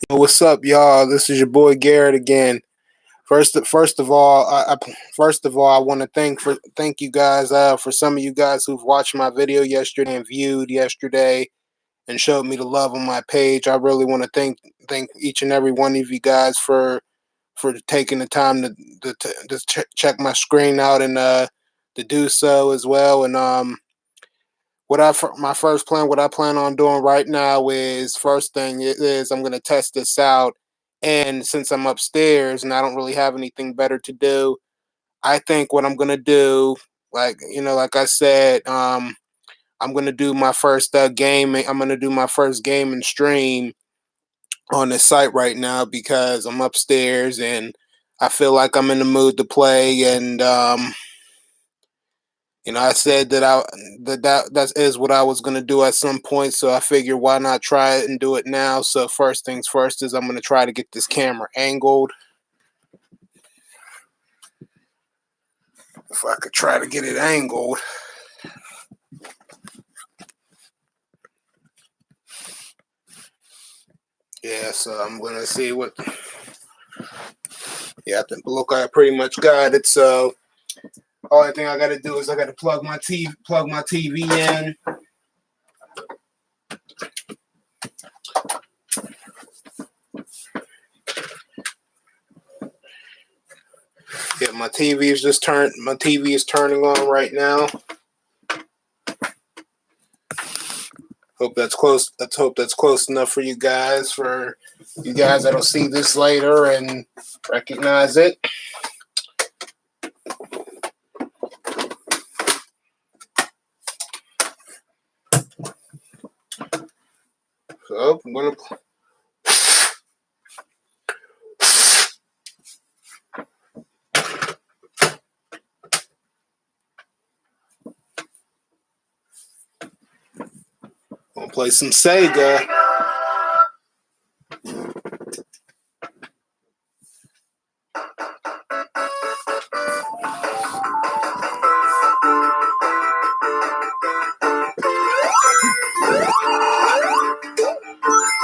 What's up, y'all? This is your boy Garrett again. First of all, I want to thank you guys for some of you guys who've watched my video yesterday and viewed yesterday and showed me the love on my page. I really want to thank each and every one of you guys for taking the time to check my screen out and to do so as well. And my first plan, what I plan on doing right now is first thing is I'm gonna test this out, and since I'm upstairs and I don't really have anything better to do, I think what I'm gonna do, like I said, I'm gonna do my first game. I'm gonna do my first game and stream on the site right now because I'm upstairs and I feel like I'm in the mood to play and I said that is what I was gonna do at some point, so I figured why not try it and do it now. So first things first is I'm gonna try to get this camera angled. If I could try to get it angled. Yeah, so I'm gonna see what. Yeah, I think look, I pretty much got it. So only thing I gotta do is I gotta plug my TV in. Yeah, my TV is turning on right now. Hope that's close. Let's hope that's close enough for you guys. For you guys that'll see this later and recognize it. So I'm gonna. Gonna play some Sega.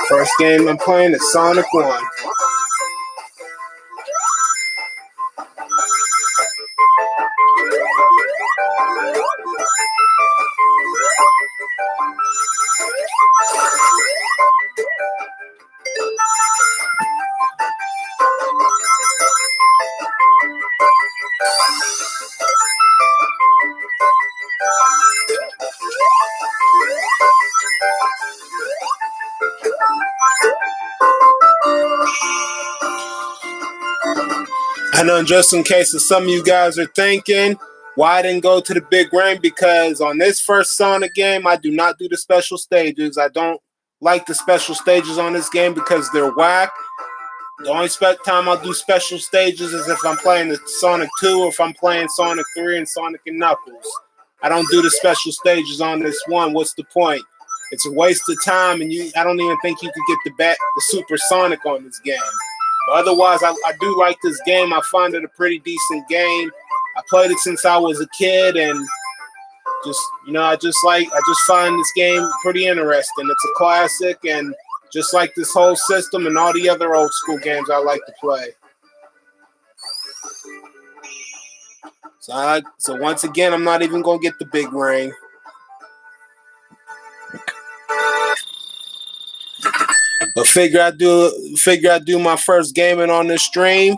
First game I'm playing is Sonic 1. I know just in case some of you guys are thinking, why I didn't go to the big ring? Because on this first Sonic game, I do not do the special stages. I don't like the special stages on this game because they're whack. The only time I'll do special stages is if I'm playing the Sonic 2 or if I'm playing Sonic 3 and Sonic and Knuckles. I don't do the special stages on this one. What's the point? It's a waste of time, and I don't even think you could get the Super Sonic on this game. But otherwise, I do like this game. I find it a pretty decent game. I played it since I was a kid, and I just find this game pretty interesting. It's a classic, and just like this whole system and all the other old school games I like to play. So once again, I'm not even gonna get the big ring. But figure I do my first gaming on this stream.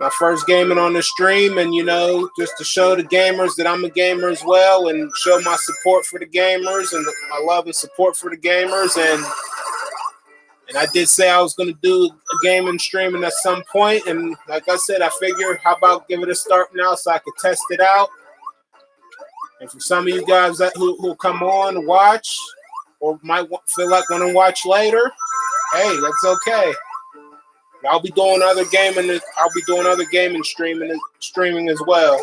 My first gaming on the stream, and just to show the gamers that I'm a gamer as well, and show my support for the gamers and my love and support for the gamers. And I did say I was going to do a gaming streaming at some point, and like I said, I figure how about give it a start now so I could test it out. And for some of you guys who come on and watch, or might feel like want to watch later, hey, that's okay. I'll be doing other gaming. I'll be doing other gaming streaming as well.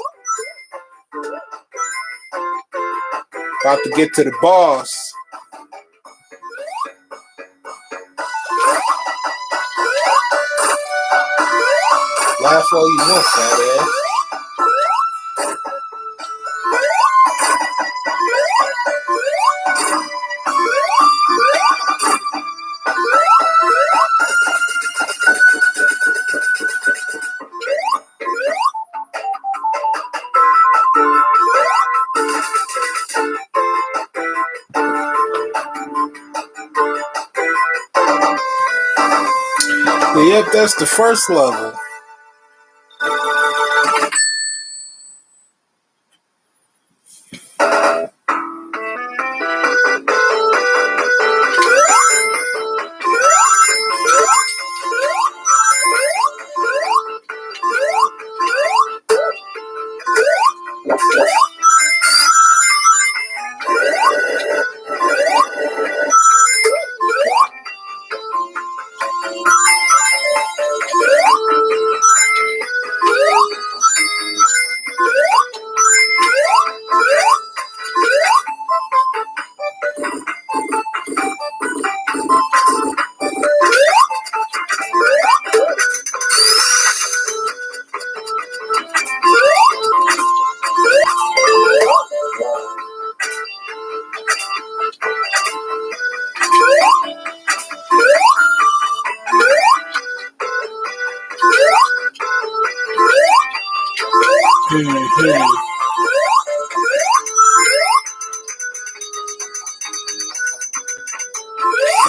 About to get to the boss. Laugh all you want, fat ass. Yep, that's the first level.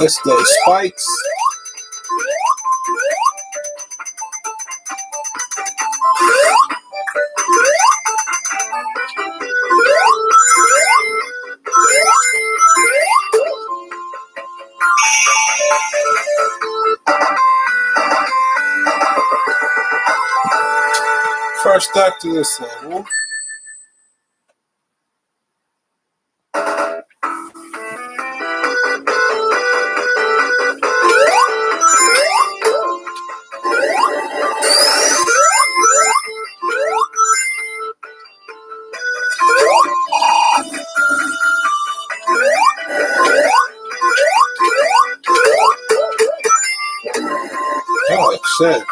That's those spikes. First act to this level. Oh shit.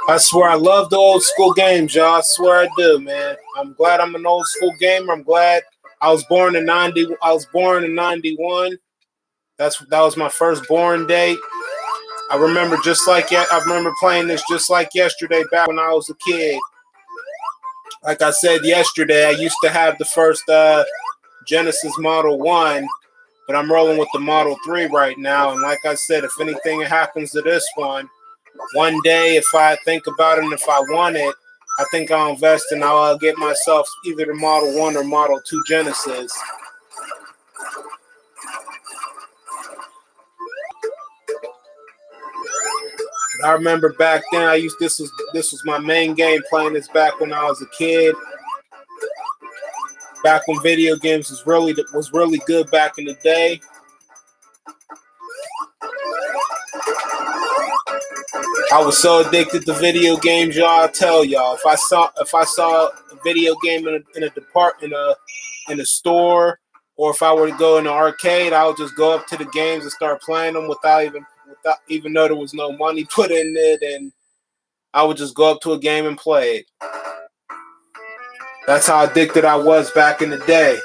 I swear I love the old school games, y'all. I swear I do, man. I'm glad I'm an old school gamer. I'm glad I was born in 90. I was born in 91. That was my first born date. I remember I remember playing this just like yesterday back when I was a kid. Like I said yesterday, I used to have the first Genesis Model 1, but I'm rolling with the Model 3 right now. And like I said, if anything happens to this one day, if I think about it and if I want it, I think I'll invest and I'll get myself either the Model 1 or Model 2 Genesis. I remember back then this was my main game, playing this back when I was a kid. Back when video games was really good back in the day. I was so addicted to video games, y'all. I tell y'all, if I saw a video game in a store, or if I were to go in the arcade, I would just go up to the games and start playing them without even though there was no money put in it, and I would just go up to a game and play it. That's how addicted I was back in the day.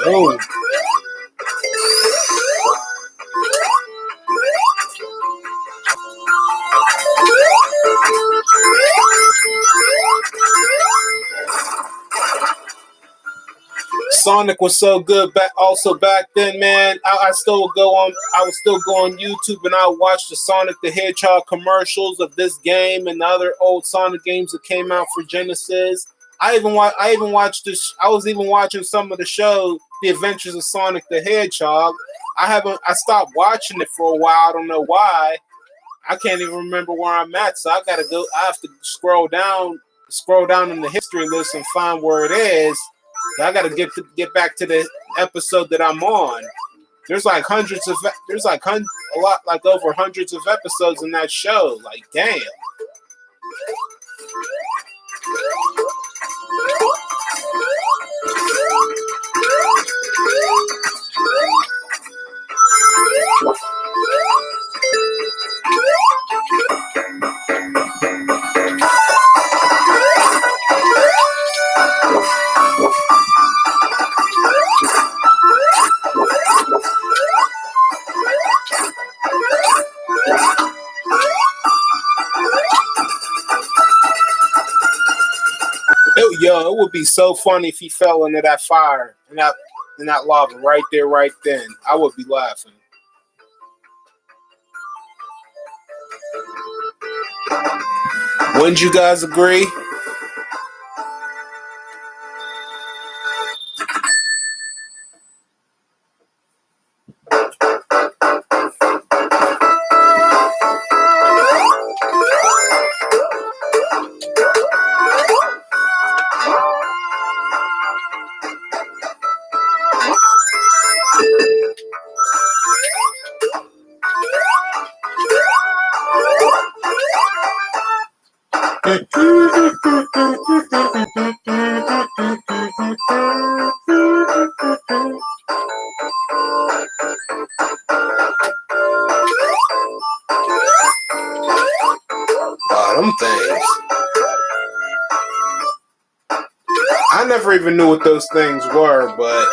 Oh. Sonic was so good back then, man. I still would go on. I would still go on YouTube and I would watch the Sonic the Hedgehog commercials of this game and the other old Sonic games that came out for Genesis. I even watched this. I was even watching some of the show, The Adventures of Sonic the Hedgehog. I stopped watching it for a while. I don't know why. I can't even remember where I'm at. So I gotta go. I have to scroll down in the history list and find where it is. I gotta get back to the episode that I'm on. There's like a lot, like over hundreds of episodes in that show. Like, damn. It would be so funny if he fell into that fire and that lava right there, right then. I would be laughing. Wouldn't you guys agree? Them things. I never even knew what those things were, but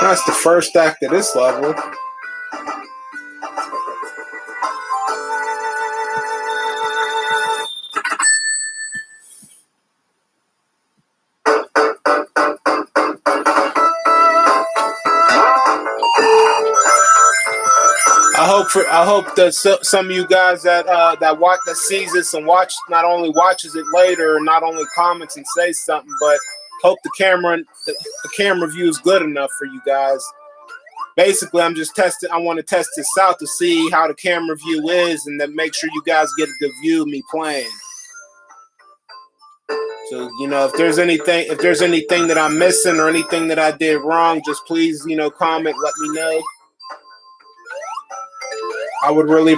that's the first act of this level. I hope that some of you guys that sees this and not only watches it later, not only comments and says something, but hope the camera view is good enough for you guys. Basically, I'm just testing. I want to test this out to see how the camera view is, and then make sure you guys get a good view of me playing. So, if there's anything that I'm missing or anything that I did wrong, just please, comment, let me know. I would really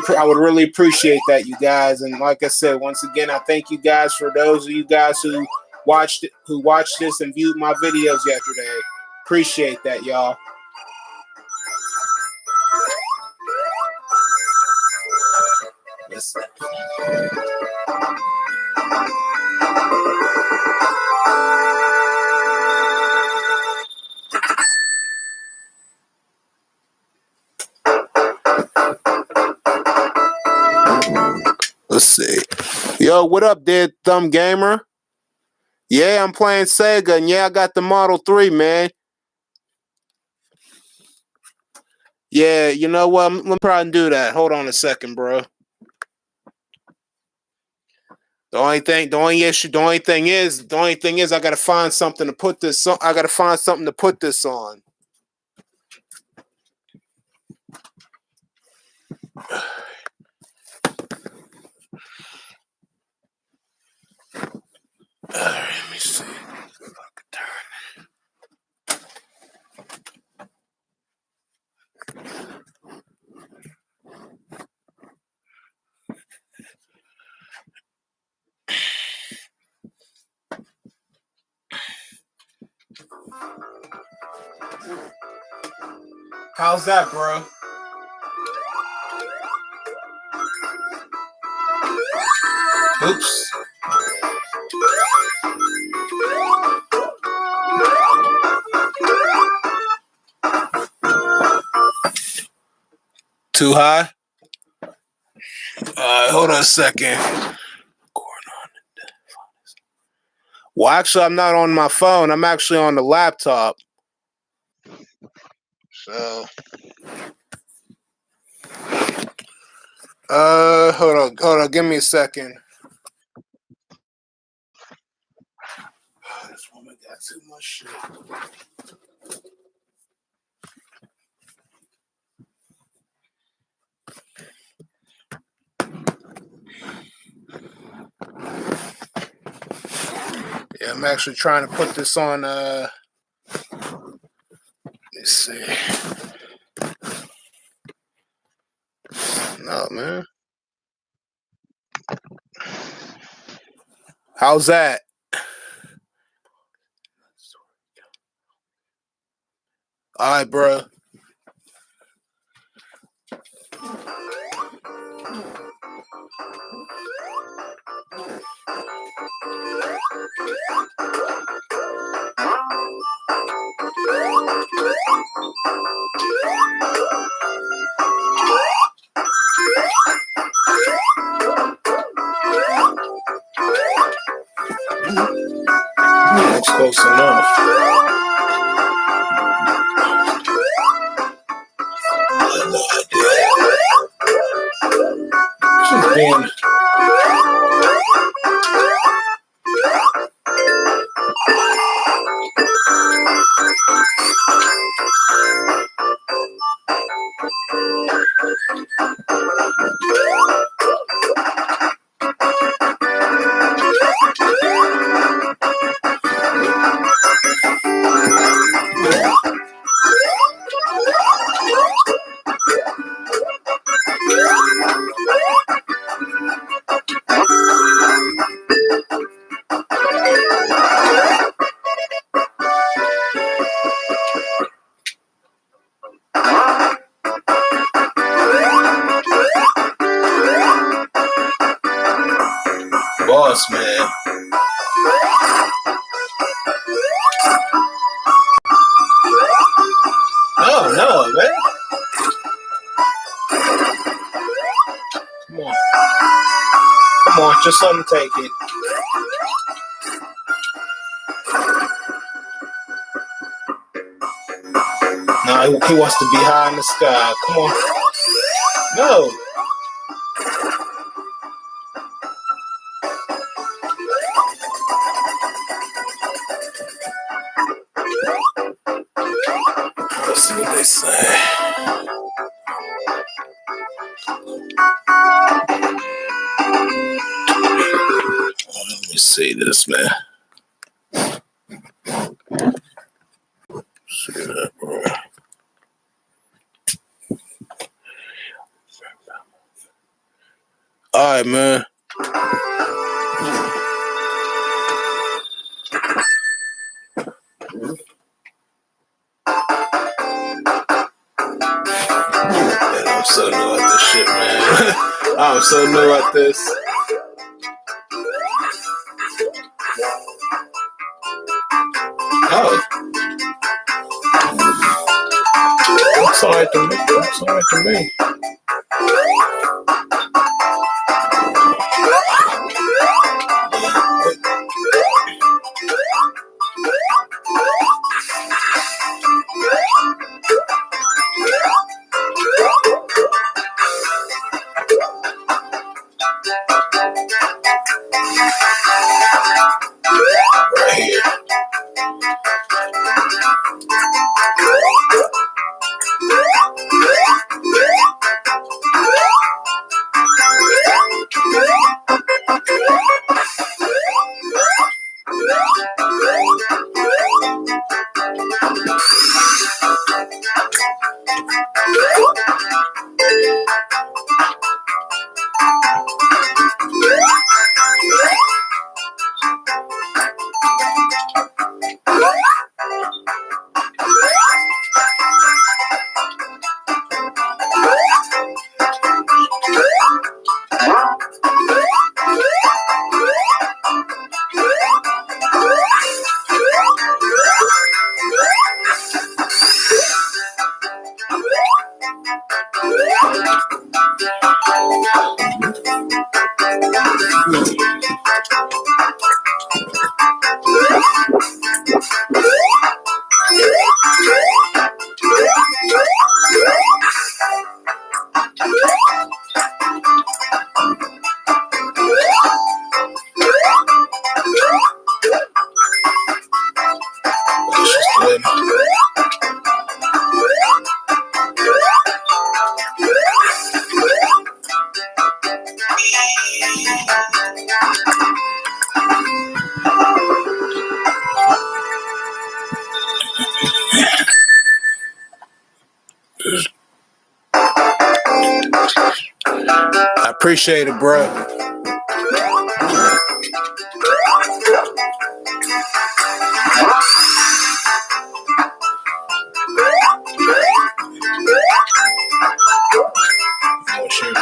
appreciate that, you guys. And like I said, once again, I thank you guys for those of you guys who watched this and viewed my videos yesterday. Appreciate that, y'all. Yes. Let's see. Yo, what up, Dead Thumb Gamer? Yeah, I'm playing Sega, and yeah, I got the Model 3, man. Yeah, you know what? Let me try and do that. Hold on a second, bro. The only thing is, I gotta find something to put this on. I gotta find something to put this on. Alright, let me see. How's that, bro? Oops. Too high? Hold on a second. Well, actually, I'm not on my phone. I'm actually on the laptop. So, hold on. Give me a second. Oh, this woman got too much shit. Yeah, I'm actually trying to put this on. Let's see. No, man. How's that? All right, bro. That's close enough. She's being. Boss, man. No, man. Come on, just let him take it. No, he wants to be high in the sky. Come on. No. Let's see what they say. Let me see this, man. See that, bro. All right, man. I'm so new at this shit, man. I'm so new at this. Oh. Looks alright to me. Looks alright to me. Right here. Appreciate it, bro. Oh, shit.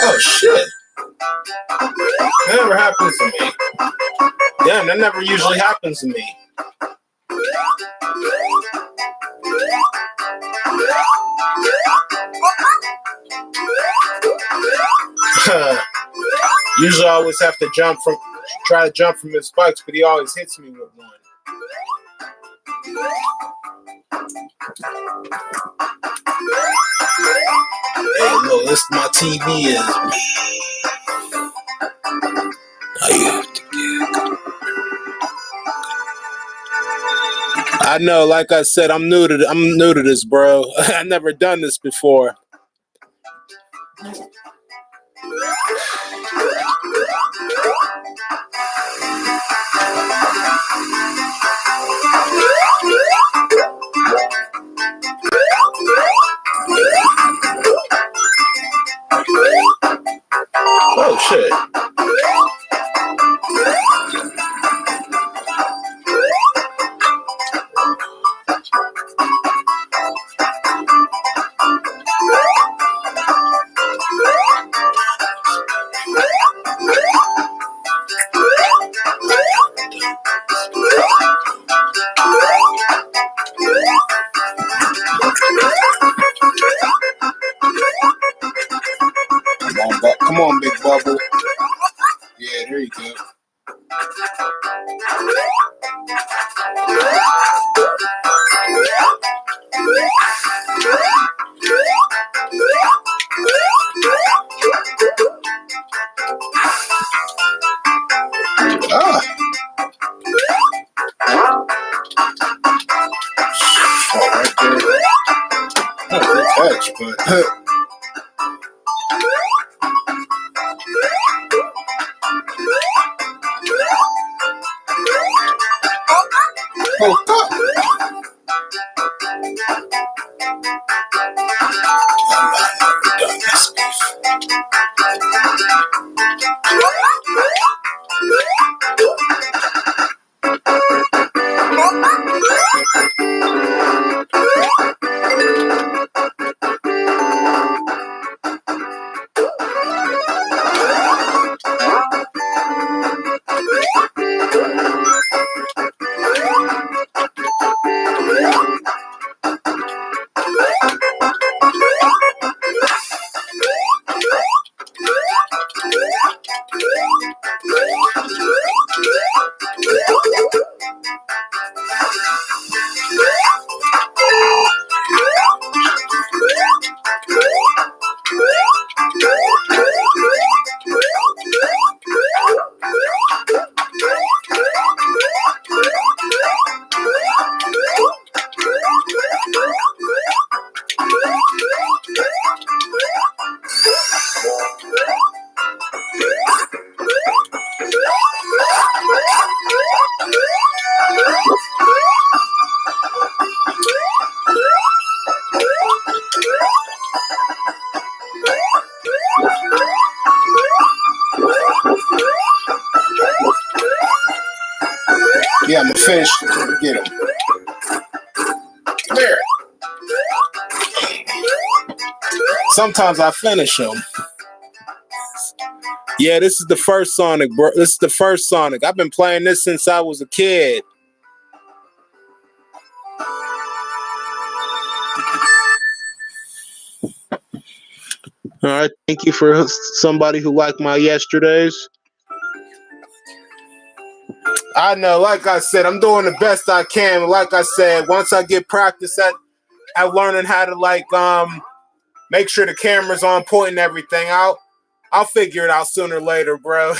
Oh, shit. That never happens to me. Damn, that never usually happens to me. Usually I always have to try to jump from his spikes, but he always hits me with one. Hey, look, this my TV is. I know, like I said, I'm new to this, bro. I never done this before. Oh shit. Come on, Big Bubble. Yeah, there you go. Ah. Oh, right there. Not a good catch, but. Oh, God. Yeah, I'm gonna finish. Get him. Come here. Sometimes I finish him. Yeah, this is the first Sonic, bro. This is the first Sonic. I've been playing this since I was a kid. All right, thank you for somebody who liked my yesterdays. I know, like I said, I'm doing the best I can. Like I said, once I get practice at learning how to make sure the camera's on point and everything, I'll figure it out sooner or later, bro.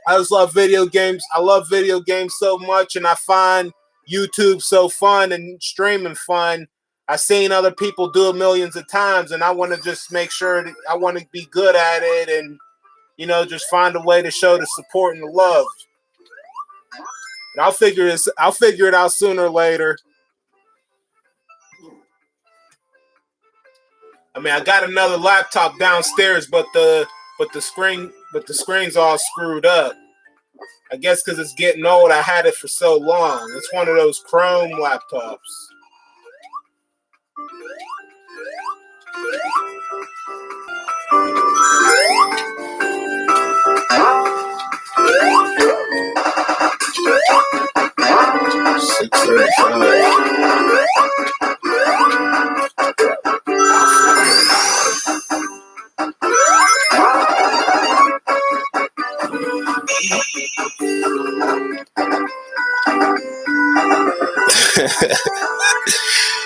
I just love video games. I love video games so much, and I find YouTube so fun and streaming fun. I've seen other people do it millions of times, and I want to just make sure that I want to be good at it and, just find a way to show the support and the love. And I'll figure it out sooner or later. I mean, I got another laptop downstairs, but the screen's all screwed up. I guess because it's getting old. I had it for so long. It's one of those Chrome laptops.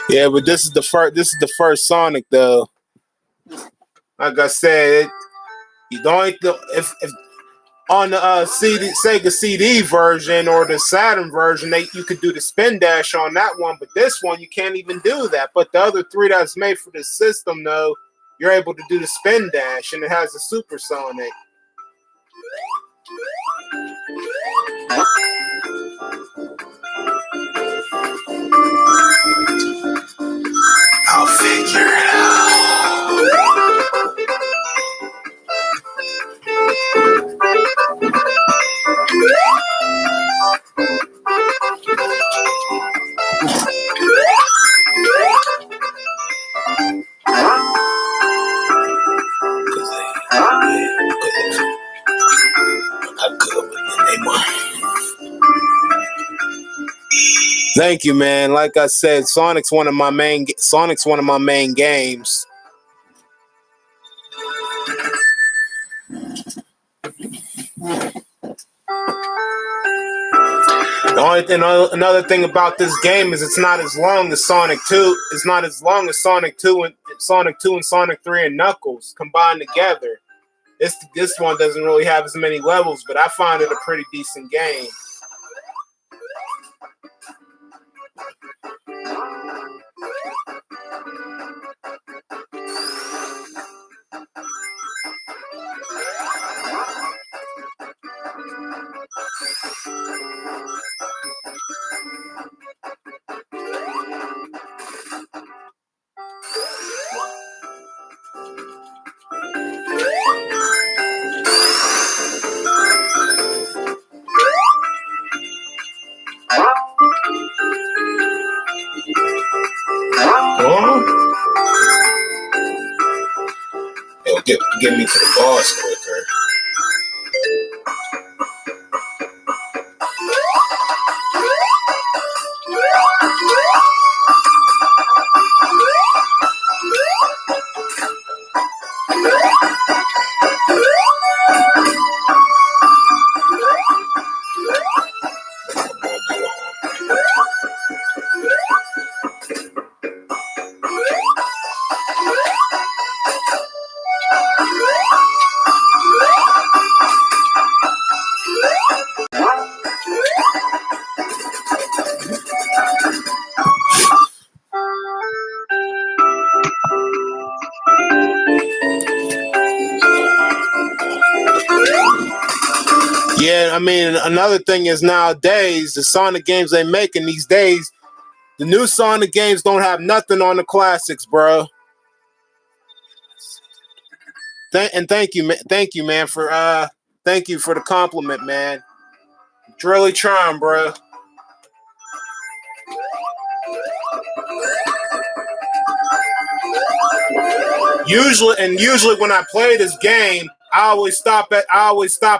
Yeah, but this is the first. This is the first Sonic, though. Like I said, you don't if on the Sega CD version or the Saturn version, you could do the spin dash on that one, but this one you can't even do that. But the other three that's made for this system, though, you're able to do the spin dash, and it has the supersonic. I'll figure it out. Thank you, man. Like I said, Sonic's one of my main games. Another thing about this game is it's not as long as Sonic 2. It's not as long as Sonic 2 and Sonic 3 and Knuckles combined together. This one doesn't really have as many levels, but I find it a pretty decent game. It'll get me to the boss quicker. Yeah, I mean, another thing is nowadays, the Sonic games they making these days, the new Sonic games don't have nothing on the classics, bro. Thank you, man, for thank you for the compliment, man. It's really trying, bro. Usually when I play this game, I always stop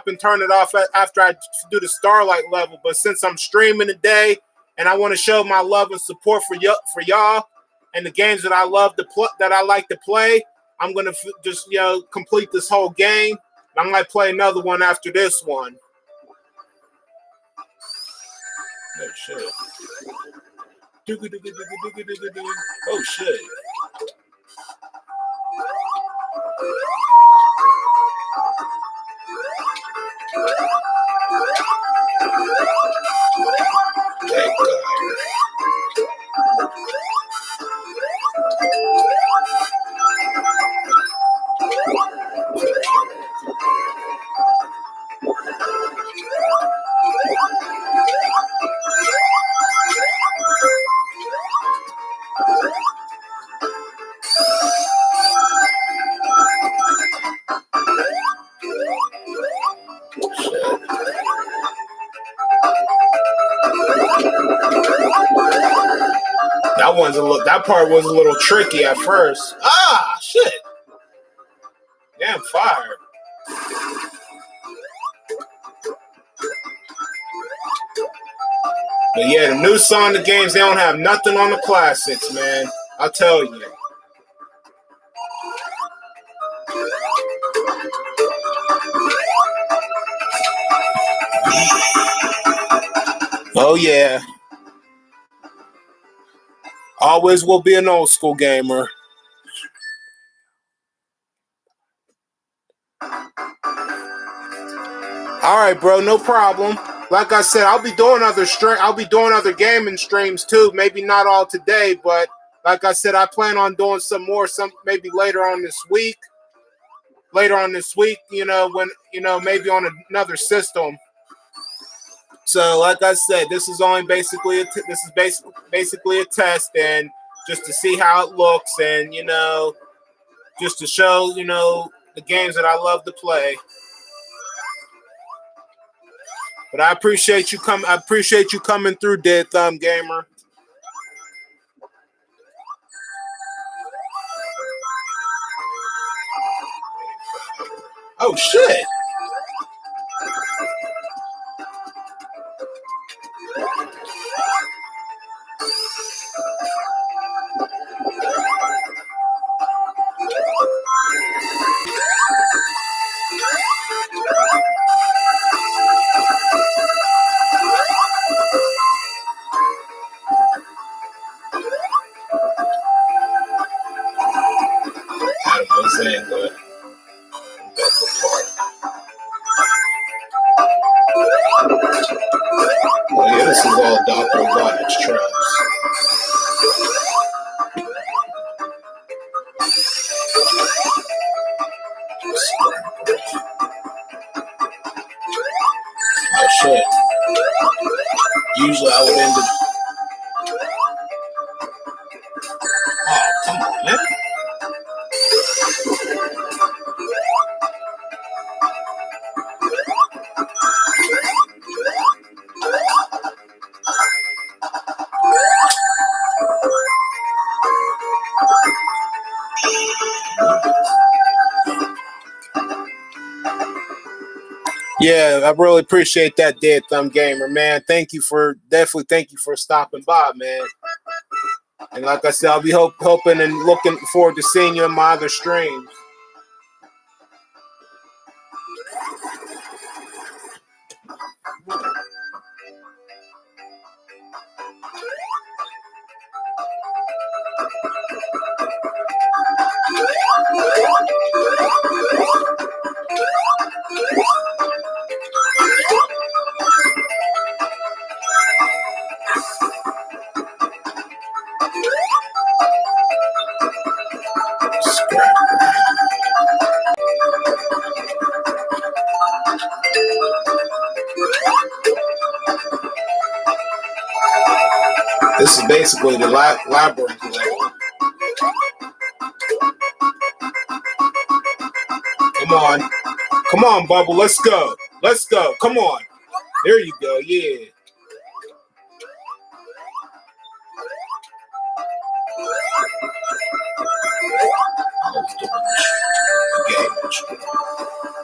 and turn it off after I do the Starlight level. But since I'm streaming today and I want to show my love and support for y'all and the games that I love to that I like to play, I'm gonna just complete this whole game. I'm gonna play another one after this one. Oh shit! Oh shit! That part was a little tricky at first. Ah, shit! Damn fire! But yeah, the new Sonic games, they don't have nothing on the classics, man. I'll tell you. Oh yeah. Always will be an old school gamer. All right, bro, no problem. Like I said, I'll be doing other gaming streams too. Maybe not all today, but like I said, I plan on doing some maybe later on this week. Later on this week, when maybe on another system. So, like I said, this is only basically basically a test, and just to see how it looks, and just to show the games that I love to play. But I appreciate you coming through, Dead Thumb Gamer. Oh shit! Oh yeah, this is all Dr. Robotnik's traps. Oh shit. Usually I would end it. Oh, come on, man. Yeah, I really appreciate that, Dead Thumb Gamer, man. Thank you for stopping by, man. And like I said, I'll be hoping and looking forward to seeing you in my other streams. This is basically the library level. Come on, Bubble. Let's go. Come on. There you go. Yeah.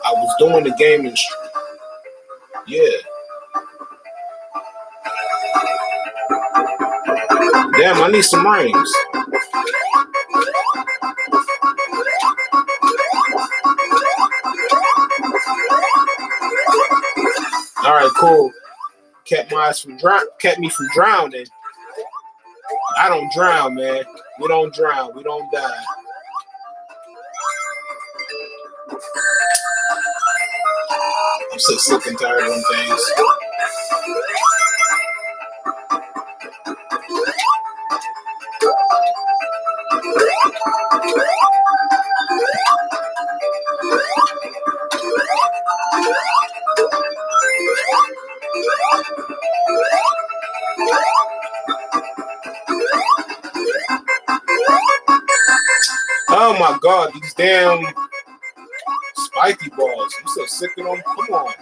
I I was doing the game and yeah. Damn, I need some rhymes. All right, cool. Kept me from drowning. I don't drown, man. We don't drown. We don't die. I'm so sick and tired of them things. Oh my God, these damn spiky balls. I'm so sick of them. Come on.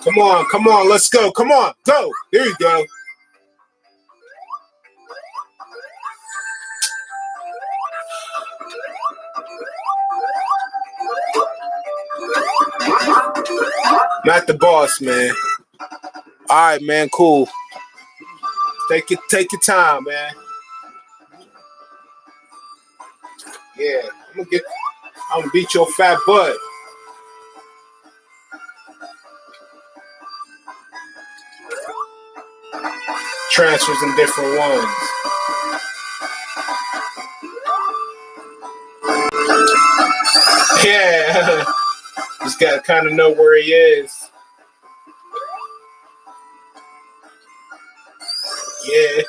Come on, come on, let's go. Come on, go. There you go. Not the boss, man. All right, man, cool. Take your time, man. Yeah, I'm gonna beat your fat butt. Transfers in different ones. Yeah, just gotta kind of know where he is. Yeah.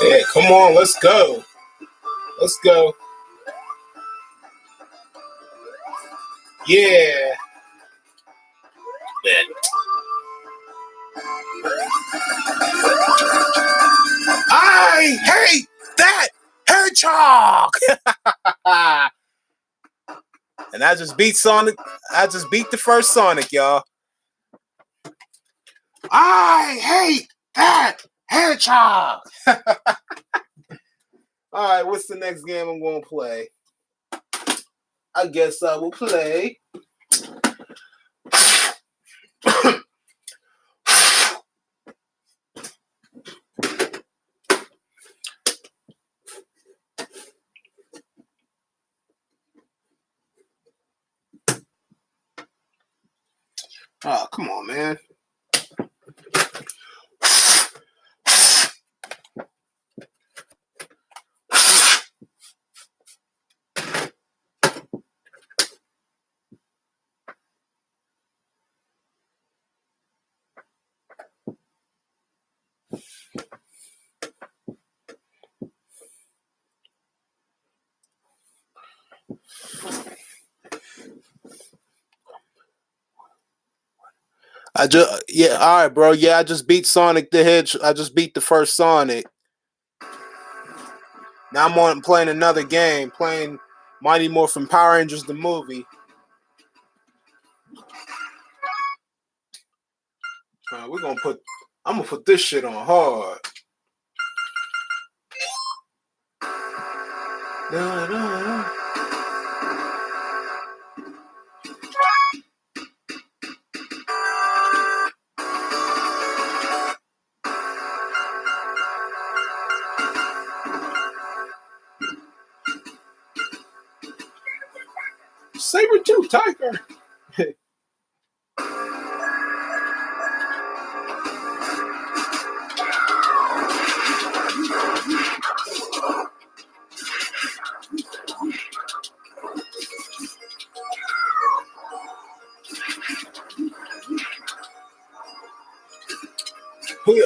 Yeah, come on, let's go. Let's go. Yeah. Man. I hate that hedgehog. And I just beat Sonic. I just beat the first Sonic, y'all. I hate that hedgehog. All right, what's the next game I'm going to play? I guess I will play. Oh, come on, man. All right, bro. Yeah, I just beat Sonic the Hedgehog. I just beat the first Sonic. Now I'm playing another game, playing Mighty Morphin Power Rangers the movie. I'm gonna put this shit on hard. Saber-tooth tiger. Yeah.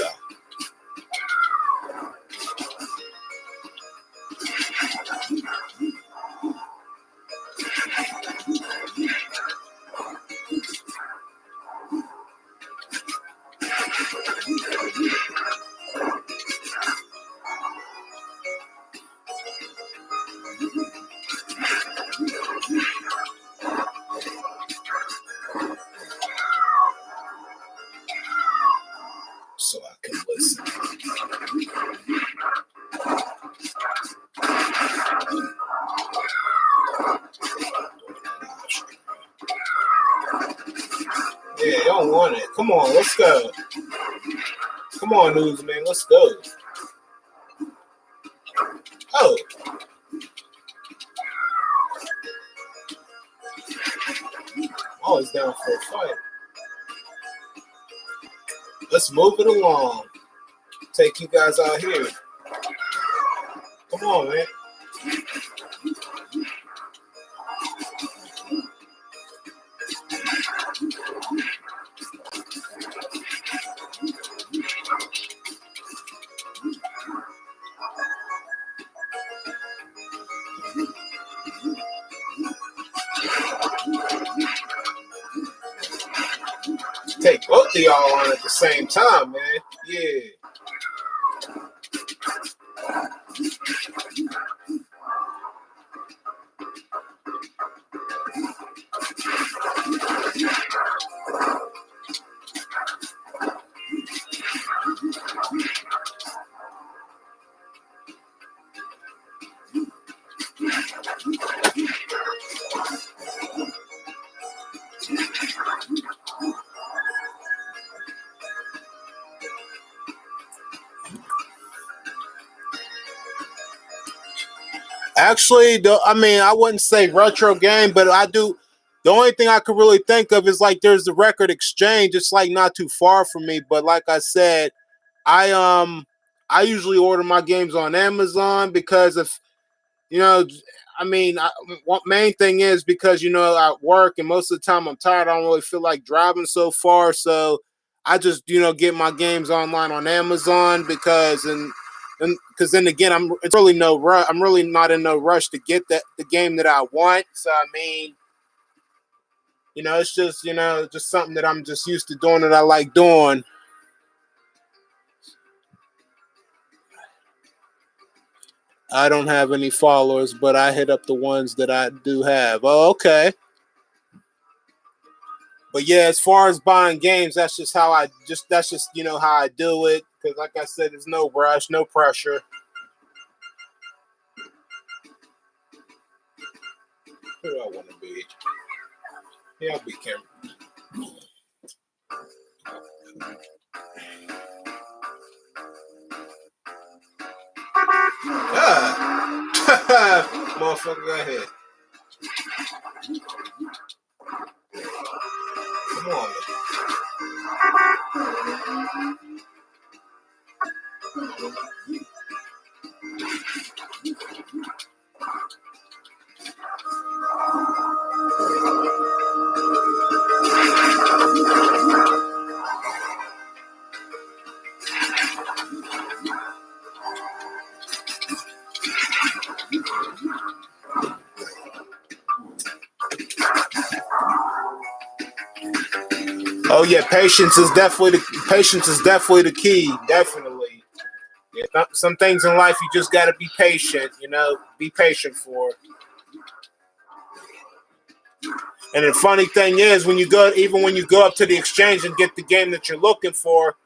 Come on, let's go. Come on, newsman, let's go. Oh. Oh, it's down for a fight. Let's move it along. Take you guys out here. Come on, man. Take both of y'all on at the same time, man. Yeah. Actually, I wouldn't say retro game, but I do. The only thing I could really think of is like there's the Record Exchange. It's like not too far from me, but like I said, I I usually order my games on Amazon because if you know, what main thing is because at work and most of the time I'm tired. I don't really feel like driving so far, so I just get my games online on Amazon and because then again it's really no rush. I'm really not in no rush to get the game that I want. So I mean, it's just just something that I'm just used to doing that I like doing. I don't have any followers, but I hit up the ones that I do have. Oh, okay. But yeah, as far as buying games, that's just how I do it. Because like I said, there's no rush, no pressure. Who do I want to be? Yeah, I'll be Cameron. Ah, motherfucker, go ahead. Come on. Oh yeah, patience is definitely the key. Definitely. Yeah, some things in life you just got to be patient. Be patient for. And the funny thing is, even when you go up to the exchange and get the game that you're looking for,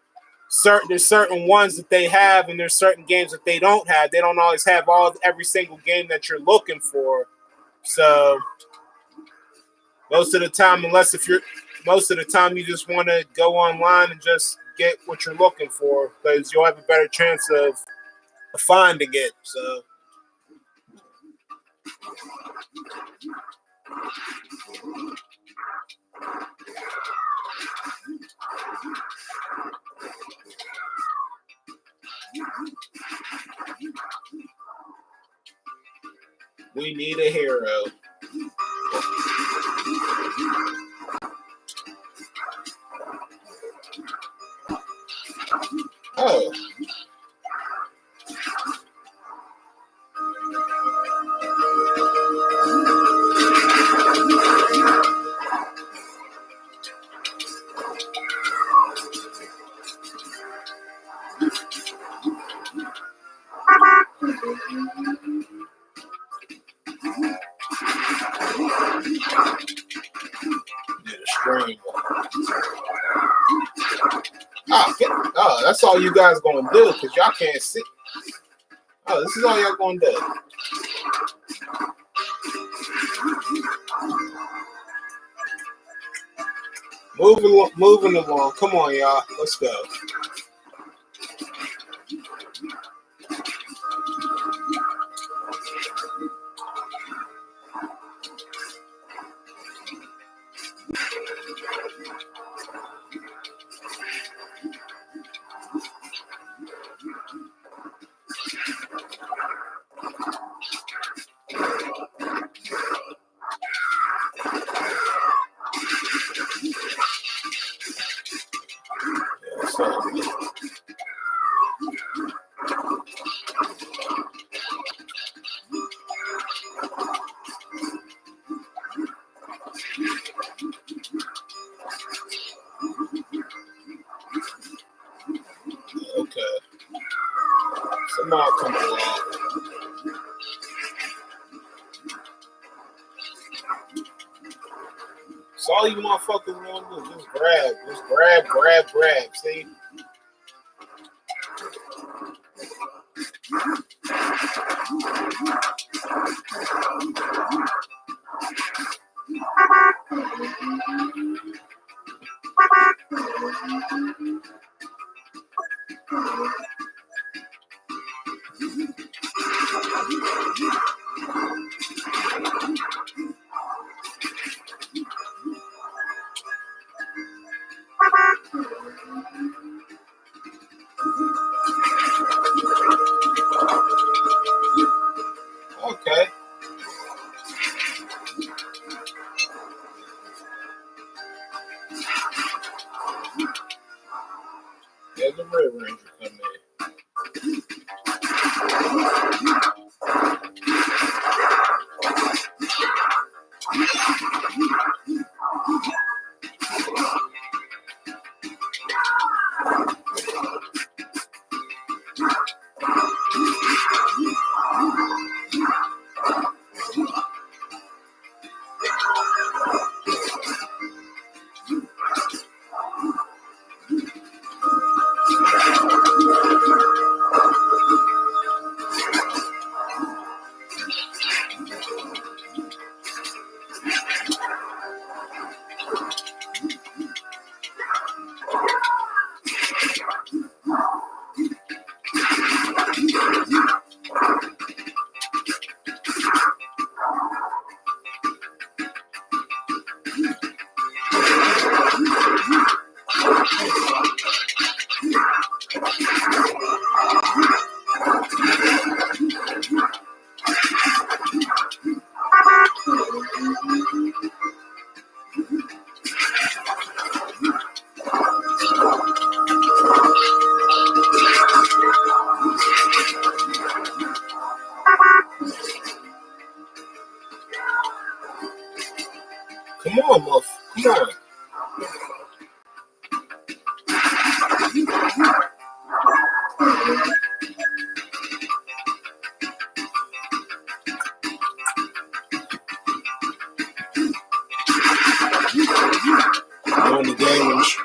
there's certain ones that they have, and there's certain games that they don't have. They don't always have every single game that you're looking for. So most of the time, most of the time you just want to go online and just get what you're looking for because you'll have a better chance of finding it. So. We need a hero. Oh. Screen. Oh, that's all you guys gonna do because y'all can't see. Oh, this is all y'all gonna do. Moving along. Come on, y'all. Let's go. So, okay. Somehow come along. So all you motherfuckers want to do, just grab. Just grab. See? Okay. There's the Red Ranger coming in. Come on, motherfucker. Come on. On the damage.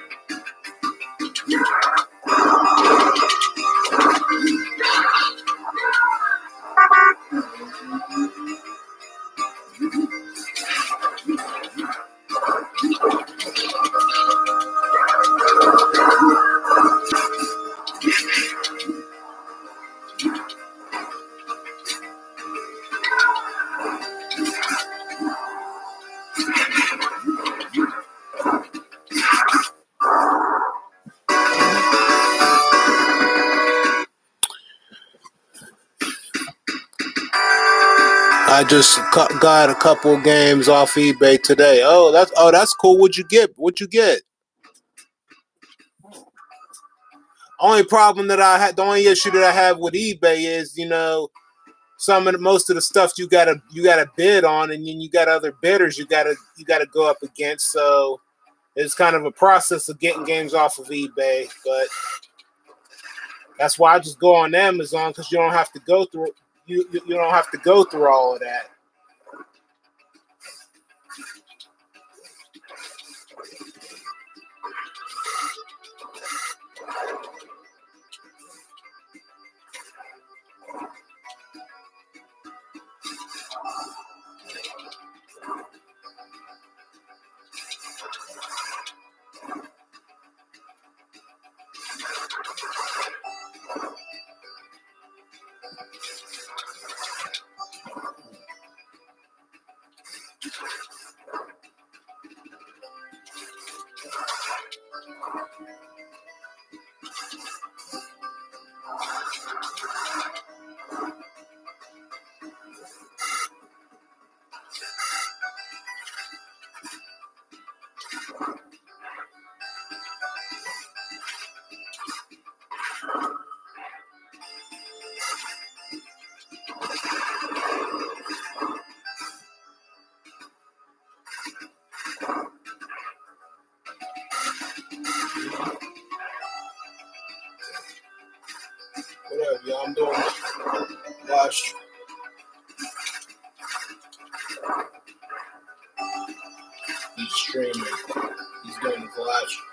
I just got a couple games off eBay today. That's cool. What'd you get? What'd you get? Only problem that I had, the only issue that I have with eBay is, most of the stuff you gotta bid on, and then you got other bidders you gotta go up against. So it's kind of a process of getting games off of eBay, but that's why I just go on Amazon because you don't have to go through you don't have to go through all of that. Whatever, y'all. I'm doing live stream. He's streaming. He's doing his live stream.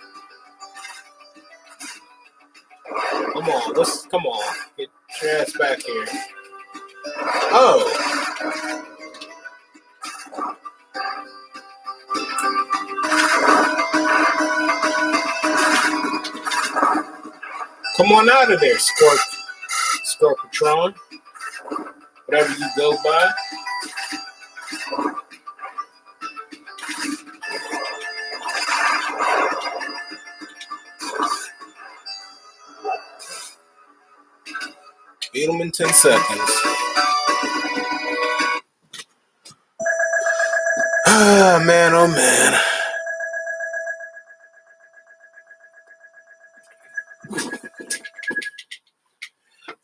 Come on. Get your ass back here. Oh. Come on out of there, Scorpatron. Whatever you go by. Beat him in 10 seconds. Ah, man, oh man.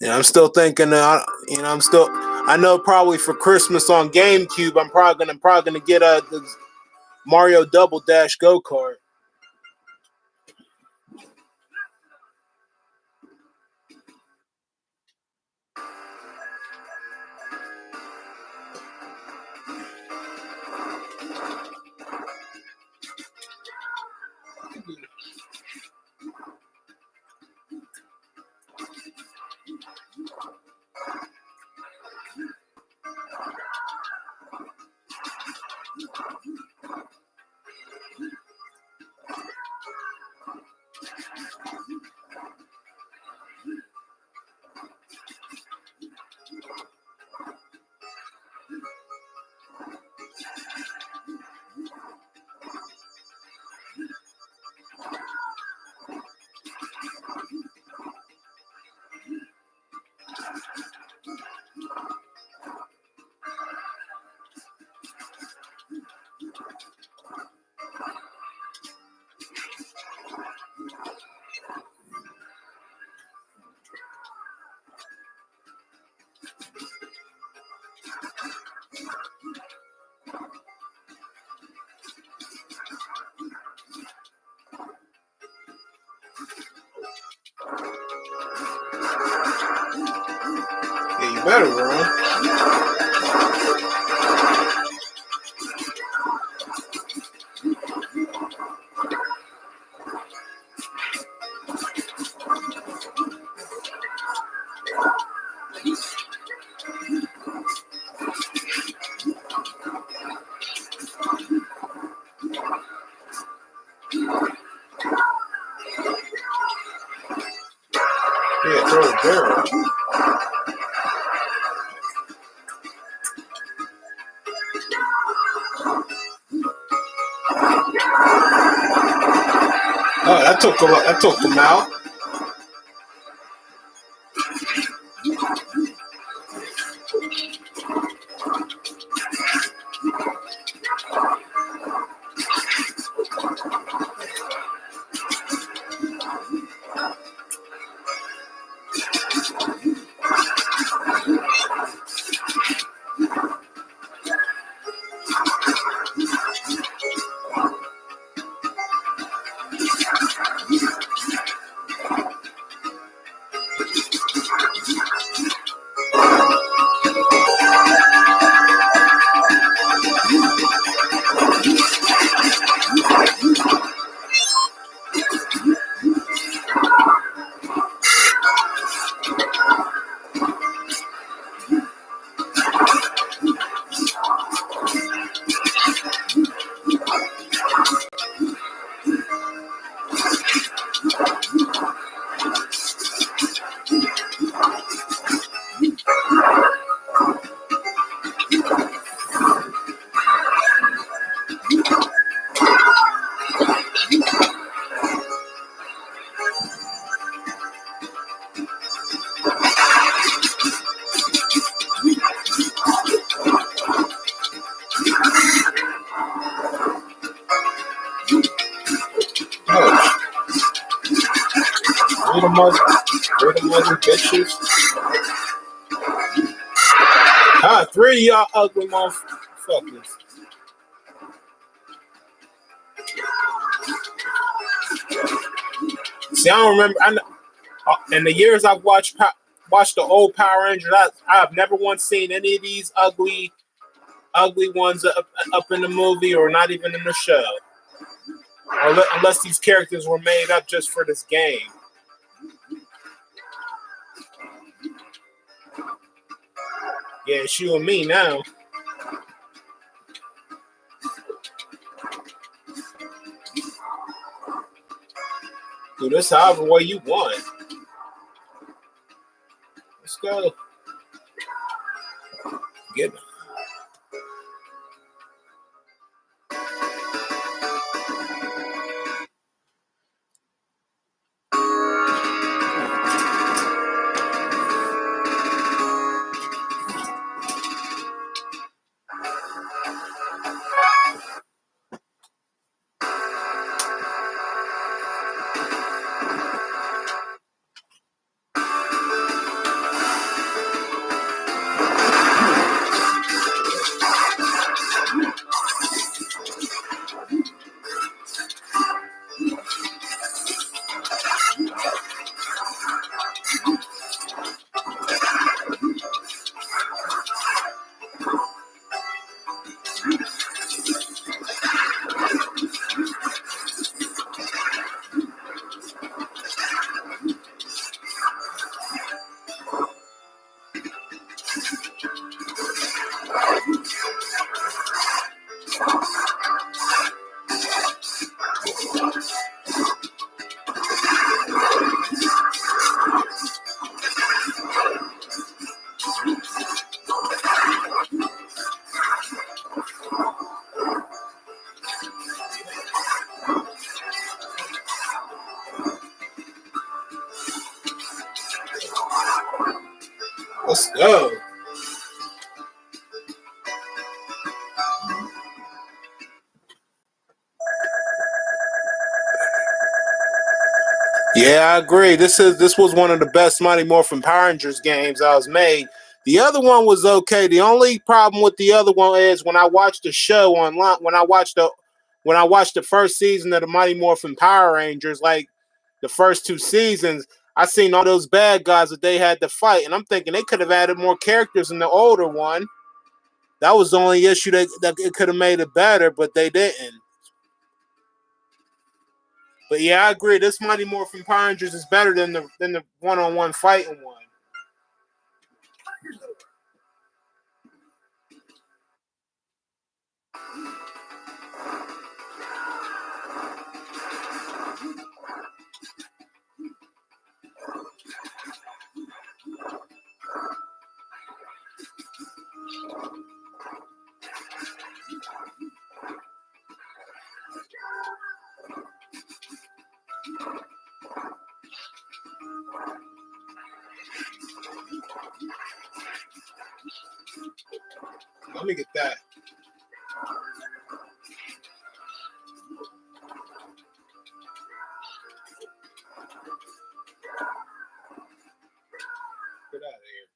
Yeah, I'm still thinking. I know probably for Christmas on GameCube, I'm probably gonna get the Mario Double Dash go kart. Yeah, you better run. Yeah, throw a barrel. Oh, that took him out. Where the mother bitches? Ah, 3 of y'all ugly motherfuckers. See, I don't remember. In the years I've watched the old Power Rangers, I have never once seen any of these ugly ones up in the movie or not even in the show. Unless these characters were made up just for this game. Yeah, it's you and me now. Do this however way you want. Let's go. Get it. Let's go. Yeah, I agree. This was one of the best Mighty Morphin Power Rangers games I was made. The other one was okay. The only problem with the other one is when I watched the show online, when I watched the first season of the Mighty Morphin Power Rangers, like the first 2 seasons, I seen all those bad guys that they had to fight, and I'm thinking they could have added more characters in the older one. That was the only issue that it could have made it better, but they didn't. But yeah, I agree. This Mighty Morphin Power Rangers is better than the one-on-one fighting one. Let me get that. Get out of here.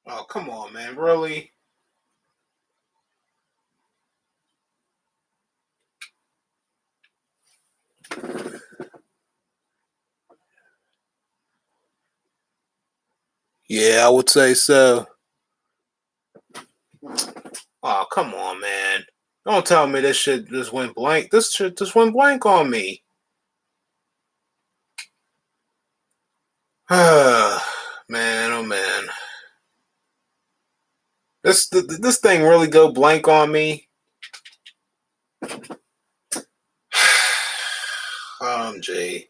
Oh, come on, man. Really? Yeah, I would say so. Oh, come on, man. Don't tell me this shit just went blank. This shit just went blank on me. Man, oh man. This thing really go blank on me. Gee.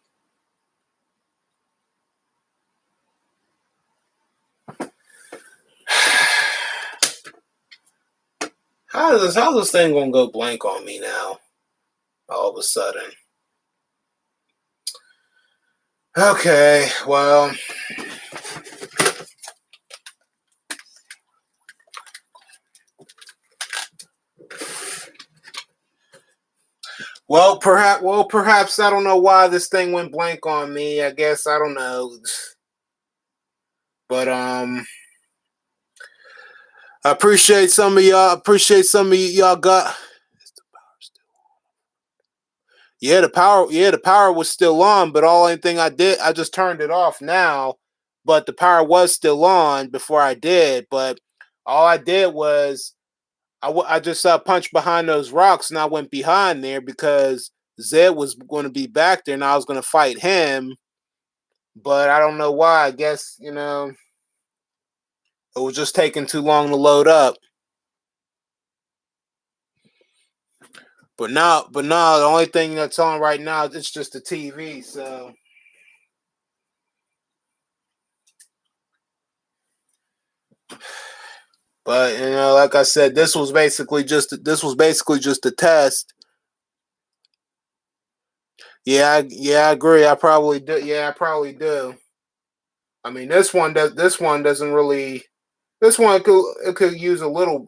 How's this thing gonna go blank on me now? All of a sudden. Okay, well. Perhaps I don't know why this thing went blank on me. I guess I don't know. But I appreciate some of y'all. Appreciate some of y'all got. Yeah, the power. Yeah, the power was still on, but all anything I did, I just turned it off now. But the power was still on before I did. But all I did was I just punched behind those rocks, and I went behind there because Zed was going to be back there, and I was going to fight him. But I don't know why. I guess it was just taking too long to load up. But now the only thing that's on right now it's just the TV. So, but like I said, this was basically just a test. Yeah, I agree. I probably do. Yeah, I probably do. I mean, this one doesn't really. This one could use a little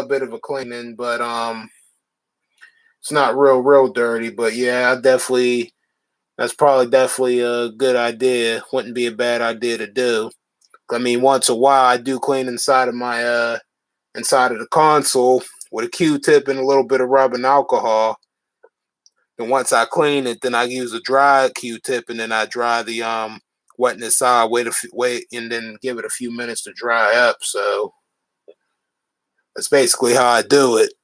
bit of a cleaning, but it's not real dirty. But yeah, I definitely that's probably definitely a good idea. Wouldn't be a bad idea to do. I mean, once a while I do clean inside of my inside of the console with a Q-tip and a little bit of rubbing alcohol. And once I clean it, then I use a dry Q-tip and then I dry the wetness side. Wait, and then give it a few minutes to dry up. So that's basically how I do it.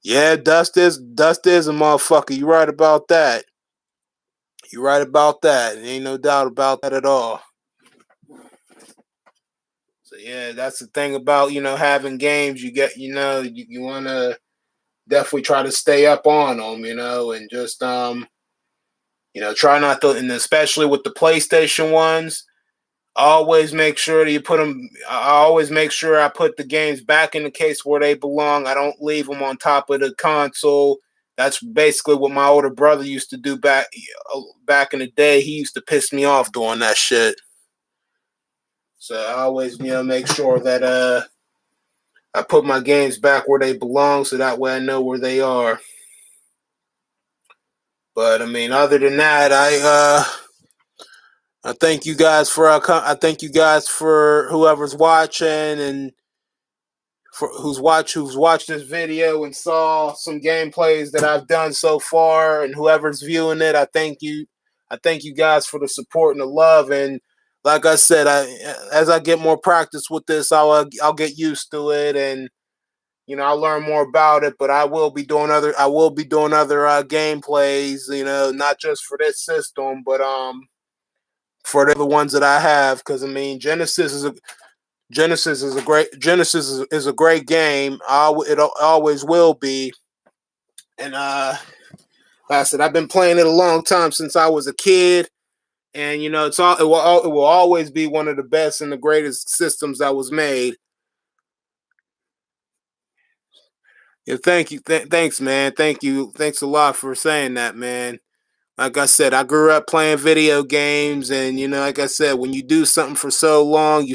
Yeah, dust is a motherfucker. You right about that. You right about that. Ain't no doubt about that at all. So yeah, that's the thing about having games. You get you want to definitely try to stay up on them, and just try not to, and especially with the PlayStation ones, always make sure that you put them. I always make sure I put the games back in the case where they belong. I don't leave them on top of the console. That's basically what my older brother used to do back in the day. He used to piss me off doing that shit. So I always make sure that I put my games back where they belong, so that way I know where they are. But I mean, other than that, I thank you guys for I thank you guys for whoever's watching and for who's watched this video and saw some gameplays that I've done so far, and whoever's viewing it. I thank you. I thank you guys for the support and the love. And like I said, as I get more practice with this, I'll get used to it, and I'll learn more about it. But I will be doing other gameplays. Not just for this system, but for the other ones that I have, because I mean Genesis is a great game. It always will be, and like I said, I've been playing it a long time since I was a kid, and you know it will always be one of the best and the greatest systems that was made. Yeah, thank you, thanks, man. Thank you, thanks a lot for saying that, man. Like I said, I grew up playing video games, and you know, like I said, when you do something for so long,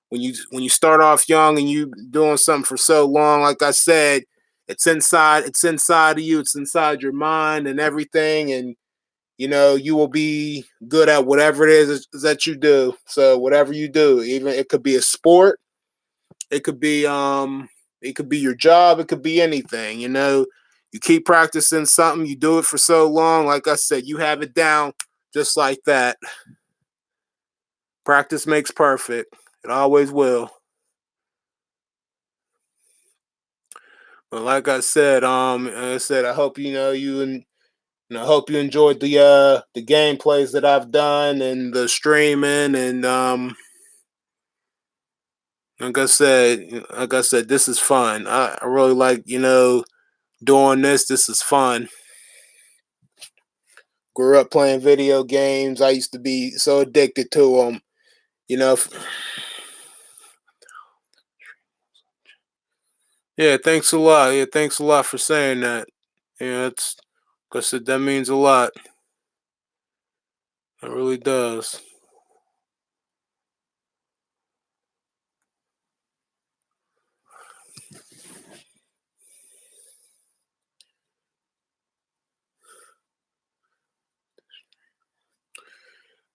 when you start off young and you doing something for so long, like I said, it's inside of you, it's inside your mind and everything, and you know, you will be good at whatever it is that you do. So whatever you do, even it could be a sport, it could be it could be your job, it could be anything, you know. You keep practicing something, you do it for so long, like I said, you have it down just like that. Practice makes perfect. It always will. But I hope you know and I hope you enjoyed the gameplays that I've done and the streaming and like I said, this is fun. I really like, you know, doing this. This is fun. Grew up playing video games. I used to be so addicted to them. You know. Yeah, thanks a lot. Yeah, thanks a lot for saying that. Yeah, it's because that means a lot. It really does.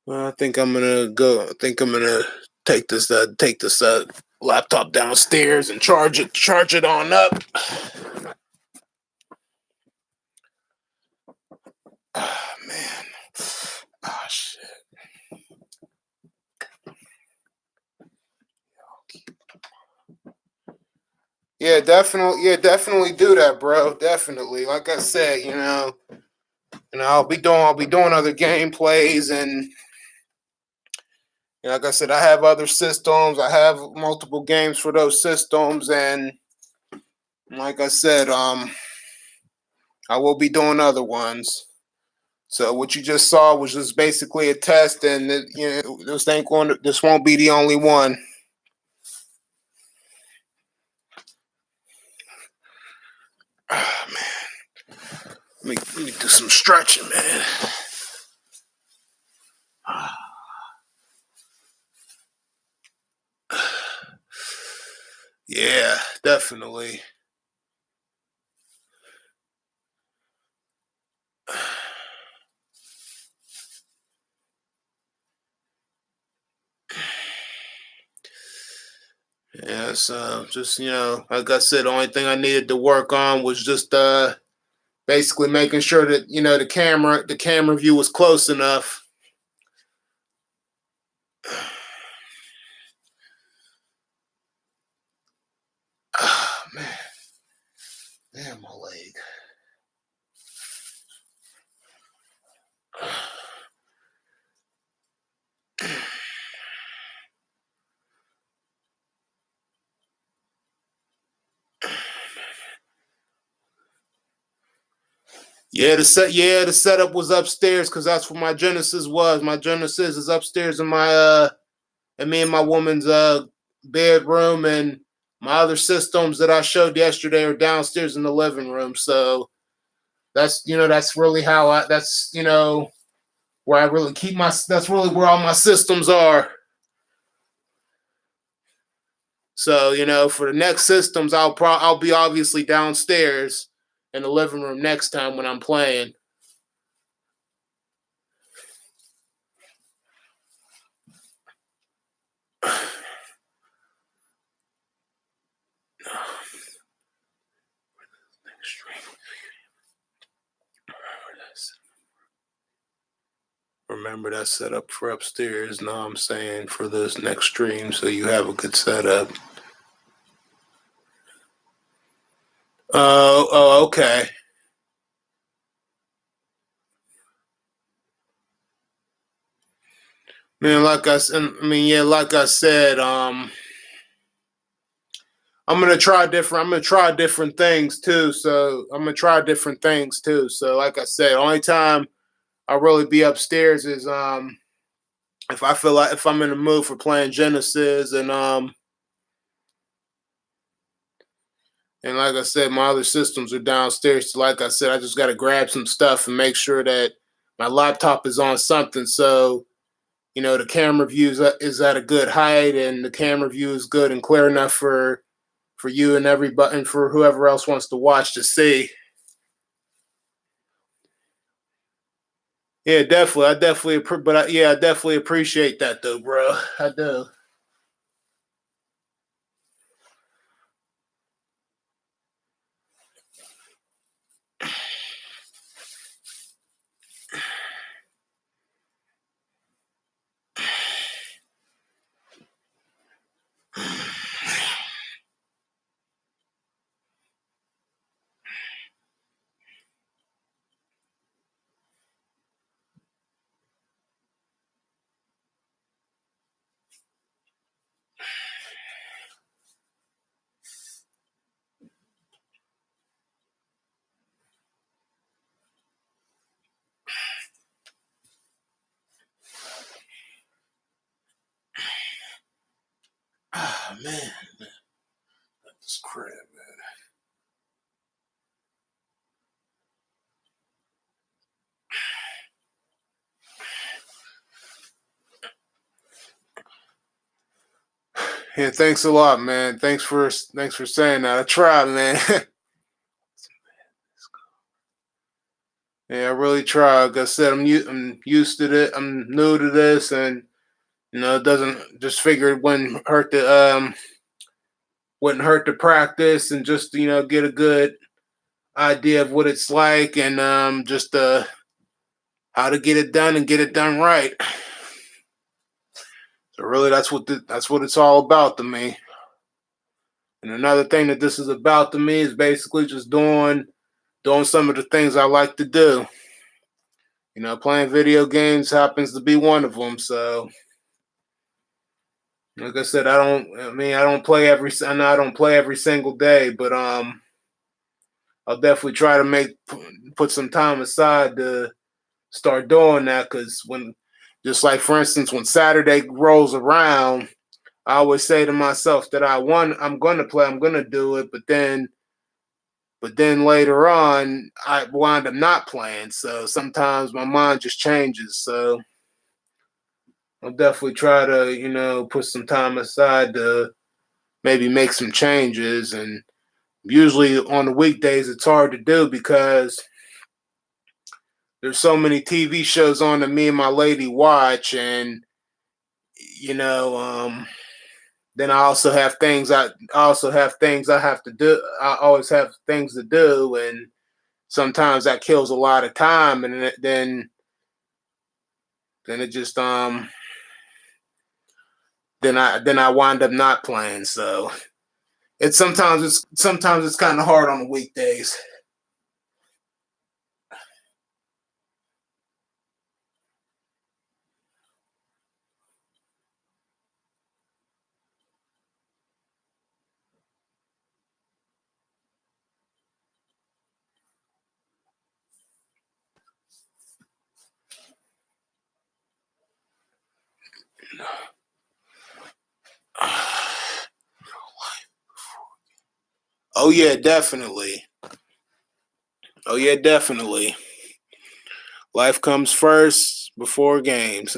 Well, I think I'm gonna go. I think I'm gonna take this laptop downstairs and charge it on up. Oh, man. Oh shit. Yeah, definitely. Yeah, definitely do that, bro. Definitely. Like I said, I'll be doing other gameplays, and like I said, I have other systems. I have multiple games for those systems, and like I said, I will be doing other ones. So what you just saw was just basically a test, and this won't be the only one. Oh, man, let me do some stretching, man. Yeah, definitely. Yeah, so just like I said, the only thing I needed to work on was just basically making sure that the camera view was close enough. Oh, man, damn my leg. The setup was upstairs because that's where my Genesis was. My Genesis is upstairs in my and me and my woman's bedroom, and my other systems that I showed yesterday are downstairs in the living room. So that's really how I that's where I really keep my that's really where all my systems are. So for the next systems, I'll be obviously downstairs in the living room next time when I'm playing. Remember that setup for upstairs. Now I'm saying for this next stream, so you have a good setup. Okay. Man, like I said, I mean, yeah, like I said, I'm gonna try different things too. So I'm gonna try different things too. So like I said, only time I really be upstairs is if I feel like if I'm in the mood for playing Genesis and like I said, my other systems are downstairs. So like I said, I just gotta grab some stuff and make sure that my laptop is on something. So the camera view is at a good height and the camera view is good and clear enough for you and everybody and for whoever else wants to watch to see. Yeah, definitely. Yeah, I definitely appreciate that though, bro. I do. Ah man, that's crap, man. Yeah, thanks a lot, man. Thanks for saying that. I tried, man. Yeah, I really tried. Like I said, I'm used to it. I'm new to this, and it doesn't just figure it wouldn't hurt to practice and just get a good idea of what it's like and just how to get it done and get it done right. So really, that's what it's all about to me. And another thing that this is about to me is basically just doing some of the things I like to do. Playing video games happens to be one of them. So, like I said, I don't. I mean, I don't play every. I know I don't play every single day, but I'll definitely try to put some time aside to start doing that. Because just like for instance, when Saturday rolls around, I always say to myself that I'm going to play, I'm going to do it, but then later on, I wind up not playing. So sometimes my mind just changes. So I'll definitely try to, put some time aside to maybe make some changes. And usually on the weekdays, it's hard to do because there's so many TV shows on that me and my lady watch, and you know, then I have to do. I always have things to do, and sometimes that kills a lot of time, and then it just then I wind up not playing. So sometimes it's kind of hard on the weekdays. Oh yeah, definitely. Oh yeah, definitely. Life comes first before games.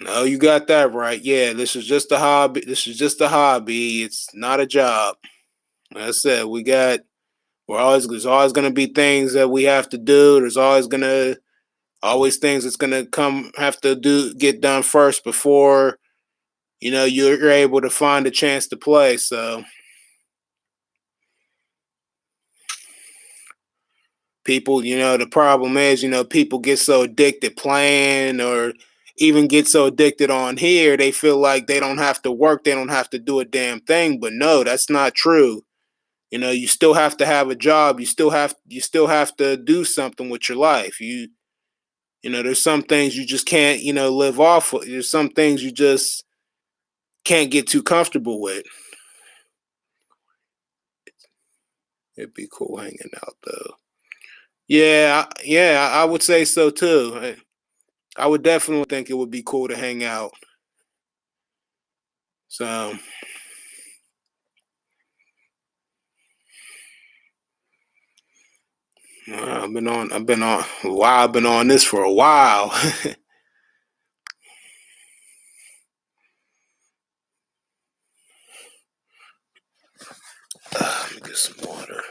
No, you got that right. Yeah, this is just a hobby. This is just a hobby. It's not a job. Like I said, there's always gonna be things that we have to do. There's always things that's gonna come have to get done first before you're able to find a chance to play. So people, the problem is, people get so addicted playing or even get so addicted on here, they feel like they don't have to work, they don't have to do a damn thing. But no, that's not true. You still have to have a job. You still have to do something with your life. There's some things you just can't, live off of. There's some things you just can't get too comfortable with. It'd be cool hanging out though. Yeah, yeah, I would say so too. I would definitely think it would be cool to hang out. So wow, I've been on this for a while. Let me get some water.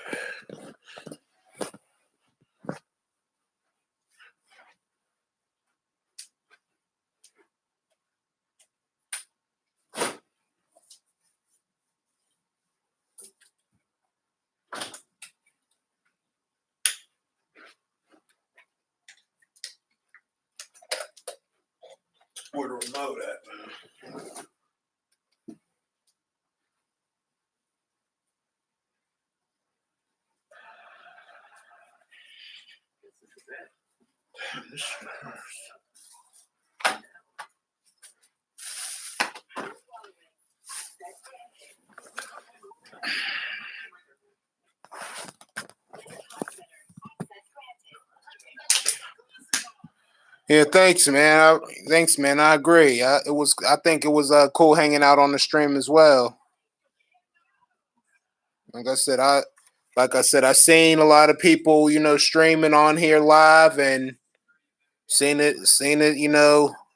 Where the remote at, man? Yeah, thanks, man. Thanks, man. I agree. I think it was cool hanging out on the stream as well. Like I said, I seen a lot of people, streaming on here live and seen it,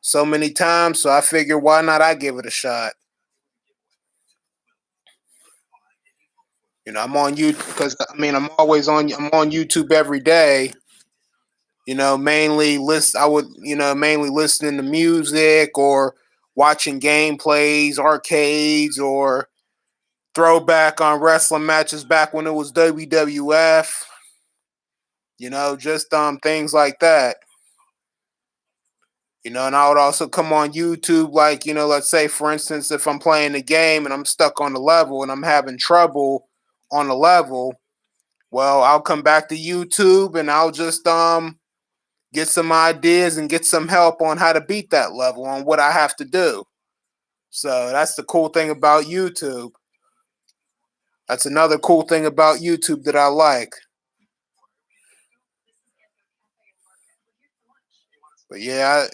so many times. So I figured, why not? I give it a shot. I'm on YouTube because I'm on YouTube every day. Mainly mainly listening to music or watching gameplays, arcades, or throwback on wrestling matches back when it was WWF. Just things like that. And I would also come on YouTube, like, let's say, for instance, if I'm playing the game and I'm stuck on the level and I'm having trouble on the level, well, I'll come back to YouTube and I'll just get some ideas and get some help on how to beat that level, on what I have to do. So that's the cool thing about YouTube. That's another cool thing about YouTube that I like. But yeah,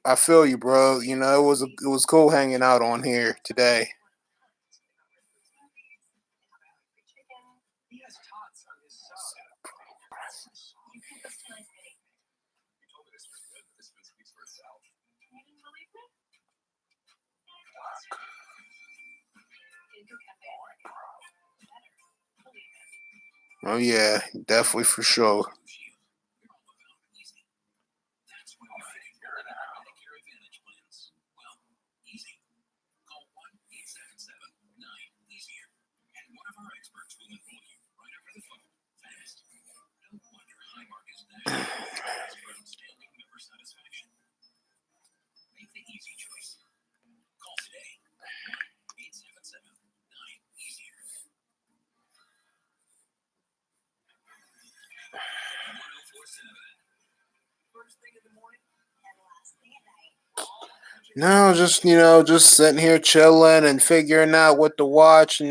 I feel you, bro. It was cool hanging out on here today. Oh yeah, definitely for sure. No, just just sitting here chilling and figuring out what to watch.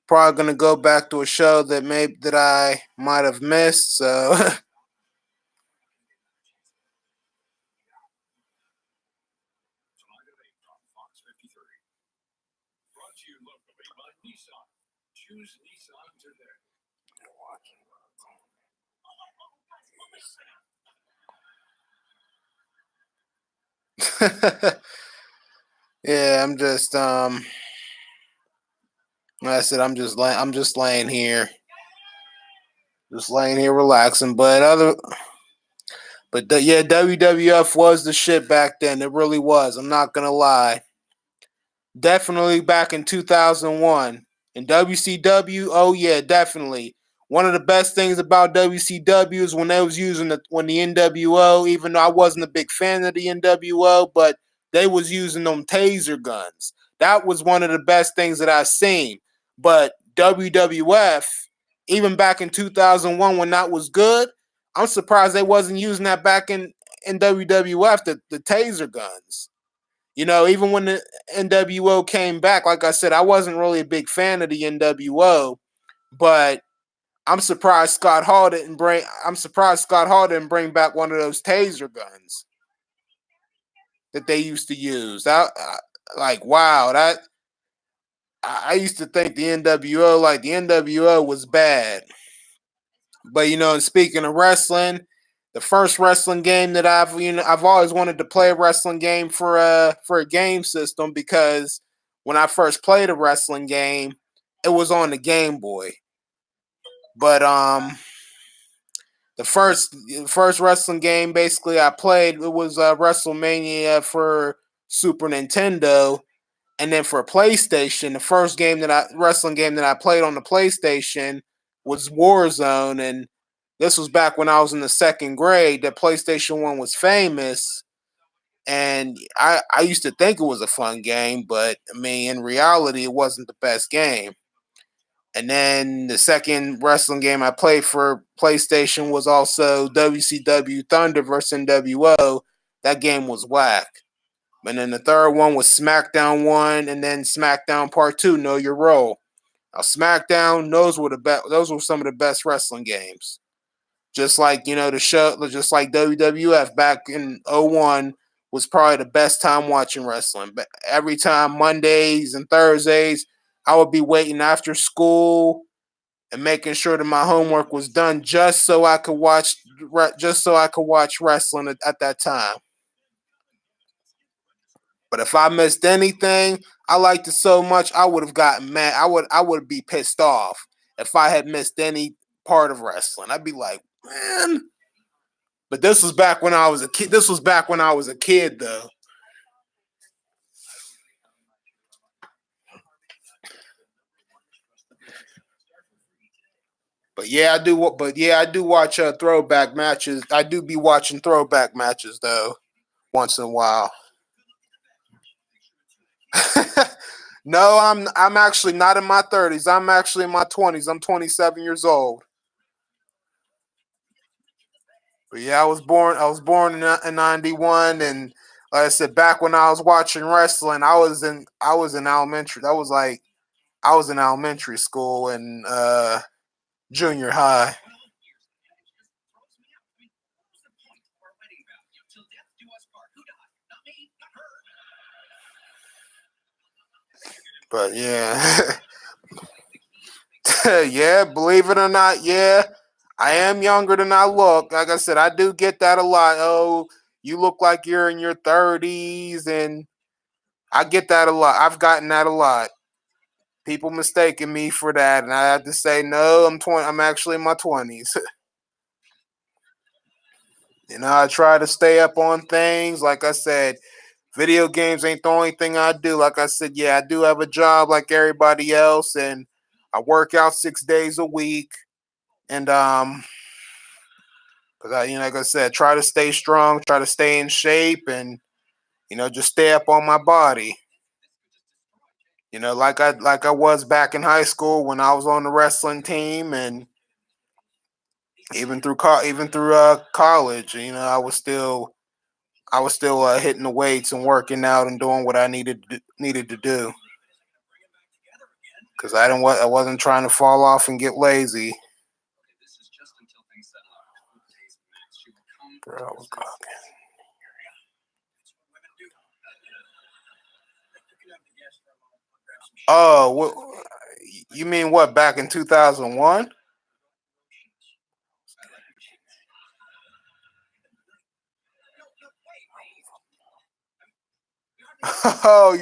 Probably gonna go back to a show that I might have missed. So yeah, like I said, I'm just laying here, relaxing. Yeah, WWF was the shit back then. It really was. I'm not gonna lie. Definitely back in 2001. And WCW, oh yeah, definitely. One of the best things about WCW is when they was using when the NWO, even though I wasn't a big fan of the NWO, but they was using them taser guns. That was one of the best things that I seen. But WWF, even back in 2001 when that was good, I'm surprised they wasn't using that back in WWF the taser guns. Even when the NWO came back, like I said, I wasn't really a big fan of the NWO, but I'm surprised Scott Hall didn't bring. I'm surprised Scott Hall didn't bring back one of those taser guns that they used to use. Like wow, that I used to think the NWO was bad. But and speaking of wrestling, the first wrestling game that I've always wanted to play a wrestling game for a game system, because when I first played a wrestling game, it was on the Game Boy. But the first wrestling game basically I played, it was WrestleMania for Super Nintendo. And then for PlayStation, the first wrestling game that I played on the PlayStation was Warzone, and this was back when I was in the second grade. That PlayStation 1 was famous, and I used to think it was a fun game, but I mean, in reality, it wasn't the best game. And then the second wrestling game I played for PlayStation was also WCW Thunder versus NWO. That game was whack. And then the third one was SmackDown 1, and then SmackDown Part 2, Know Your Role. Now, SmackDown, those were some of the best wrestling games. Just like, the show, just like WWF back in '01 was probably the best time watching wrestling. But every time, Mondays and Thursdays, I would be waiting after school and making sure that my homework was done just so I could watch wrestling at that time. But if I missed anything, I liked it so much I would have gotten mad. I would be pissed off if I had missed any part of wrestling. I'd be like, man. But this was back when I was a kid. This was back when I was a kid, though. But yeah, I do. But yeah, I do watch throwback matches. I do be watching throwback matches though, once in a while. No, I'm actually not in my 30s. I'm actually in my 20s. I'm 27 years old. But yeah, I was born in '91, and like I said, back when I was watching wrestling, I was in elementary. That was like I was in elementary school and junior high. But yeah, yeah, believe it or not, yeah, I am younger than I look. Like I said, I do get that a lot. Oh, you look like you're in your 30s, and I get that a lot. I've gotten that a lot. People mistaking me for that, and I have to say, no, I'm 20. I'm actually in my 20s. I try to stay up on things. Like I said, video games ain't the only thing I do. Like I said, yeah, I do have a job like everybody else, and I work out 6 days a week. And because like I said, try to stay strong, try to stay in shape, and just stay up on my body. Like I was back in high school when I was on the wrestling team, and even through college. I was still hitting the weights and working out and doing what I needed to do, because I wasn't trying to fall off and get lazy. Bro, oh, you mean what? Back in 2001? Oh,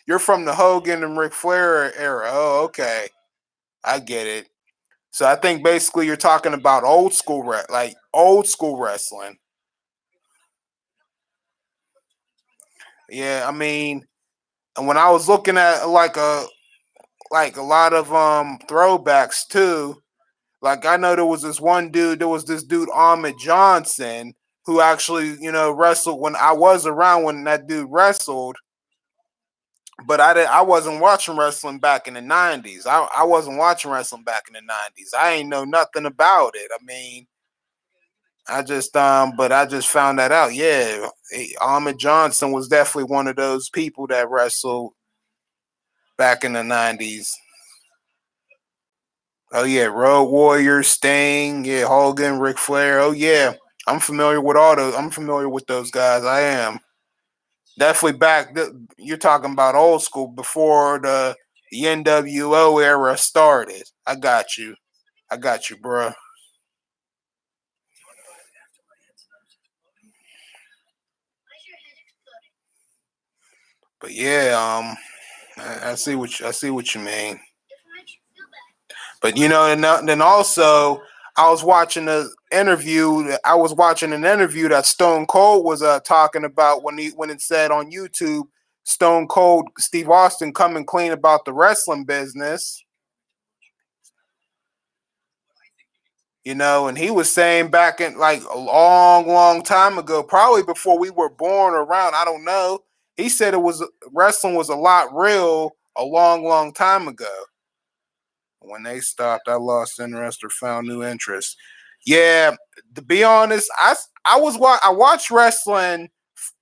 you're from the Hogan and Ric Flair era. Oh, okay, I get it. So I think basically you're talking about like old school wrestling. Yeah, I mean, and when I was looking at like a lot of throwbacks too, like I know there was this dude Ahmed Johnson who actually wrestled when I was around when that dude wrestled, but I wasn't watching wrestling back in the '90s. I wasn't watching wrestling back in the '90s. I ain't know nothing about it. I mean, but I just found that out. Yeah, Ahmed Johnson was definitely one of those people that wrestled back in the '90s. Oh yeah, Road Warrior, Sting, yeah, Hogan, Ric Flair. Oh yeah, I'm familiar with all those. I'm familiar with those guys. I am definitely back. You're talking about old school before the NWO era started. I got you. I got you, bro. But yeah, I see what you mean. But and then also I was watching an interview. I was watching an interview that Stone Cold was talking about when it said on YouTube, Stone Cold Steve Austin coming clean about the wrestling business. And he was saying back in like a long, long time ago, probably before we were born or around, I don't know. He said it was wrestling was a lot real a long, long time ago. When they stopped, I lost interest or found new interest. Yeah, to be honest, I watched wrestling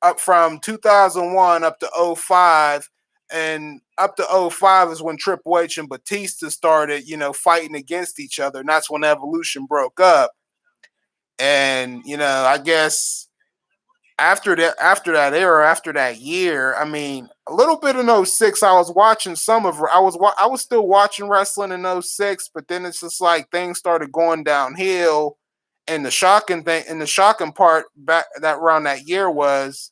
up from 2001 up to '05, and up to '05 is when Triple H and Batista started, fighting against each other, and that's when Evolution broke up. And I guess after that era, after that year, I mean, a little bit in '06, I was watching some of I was still watching wrestling in '06, but then it's just like things started going downhill. And the shocking part back that around that year was,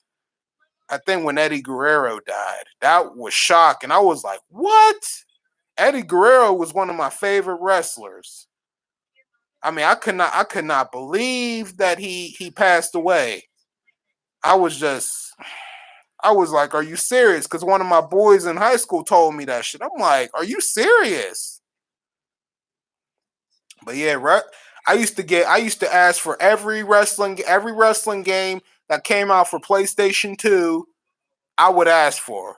I think, when Eddie Guerrero died. That was shocking. I was like, what? Eddie Guerrero was one of my favorite wrestlers. I mean, I could not believe that he passed away. I was just I was like, are you serious? Because one of my boys in high school told me that shit. I'm like, are you serious? But yeah, right. I used to ask for every wrestling game that came out for PlayStation 2. I would ask for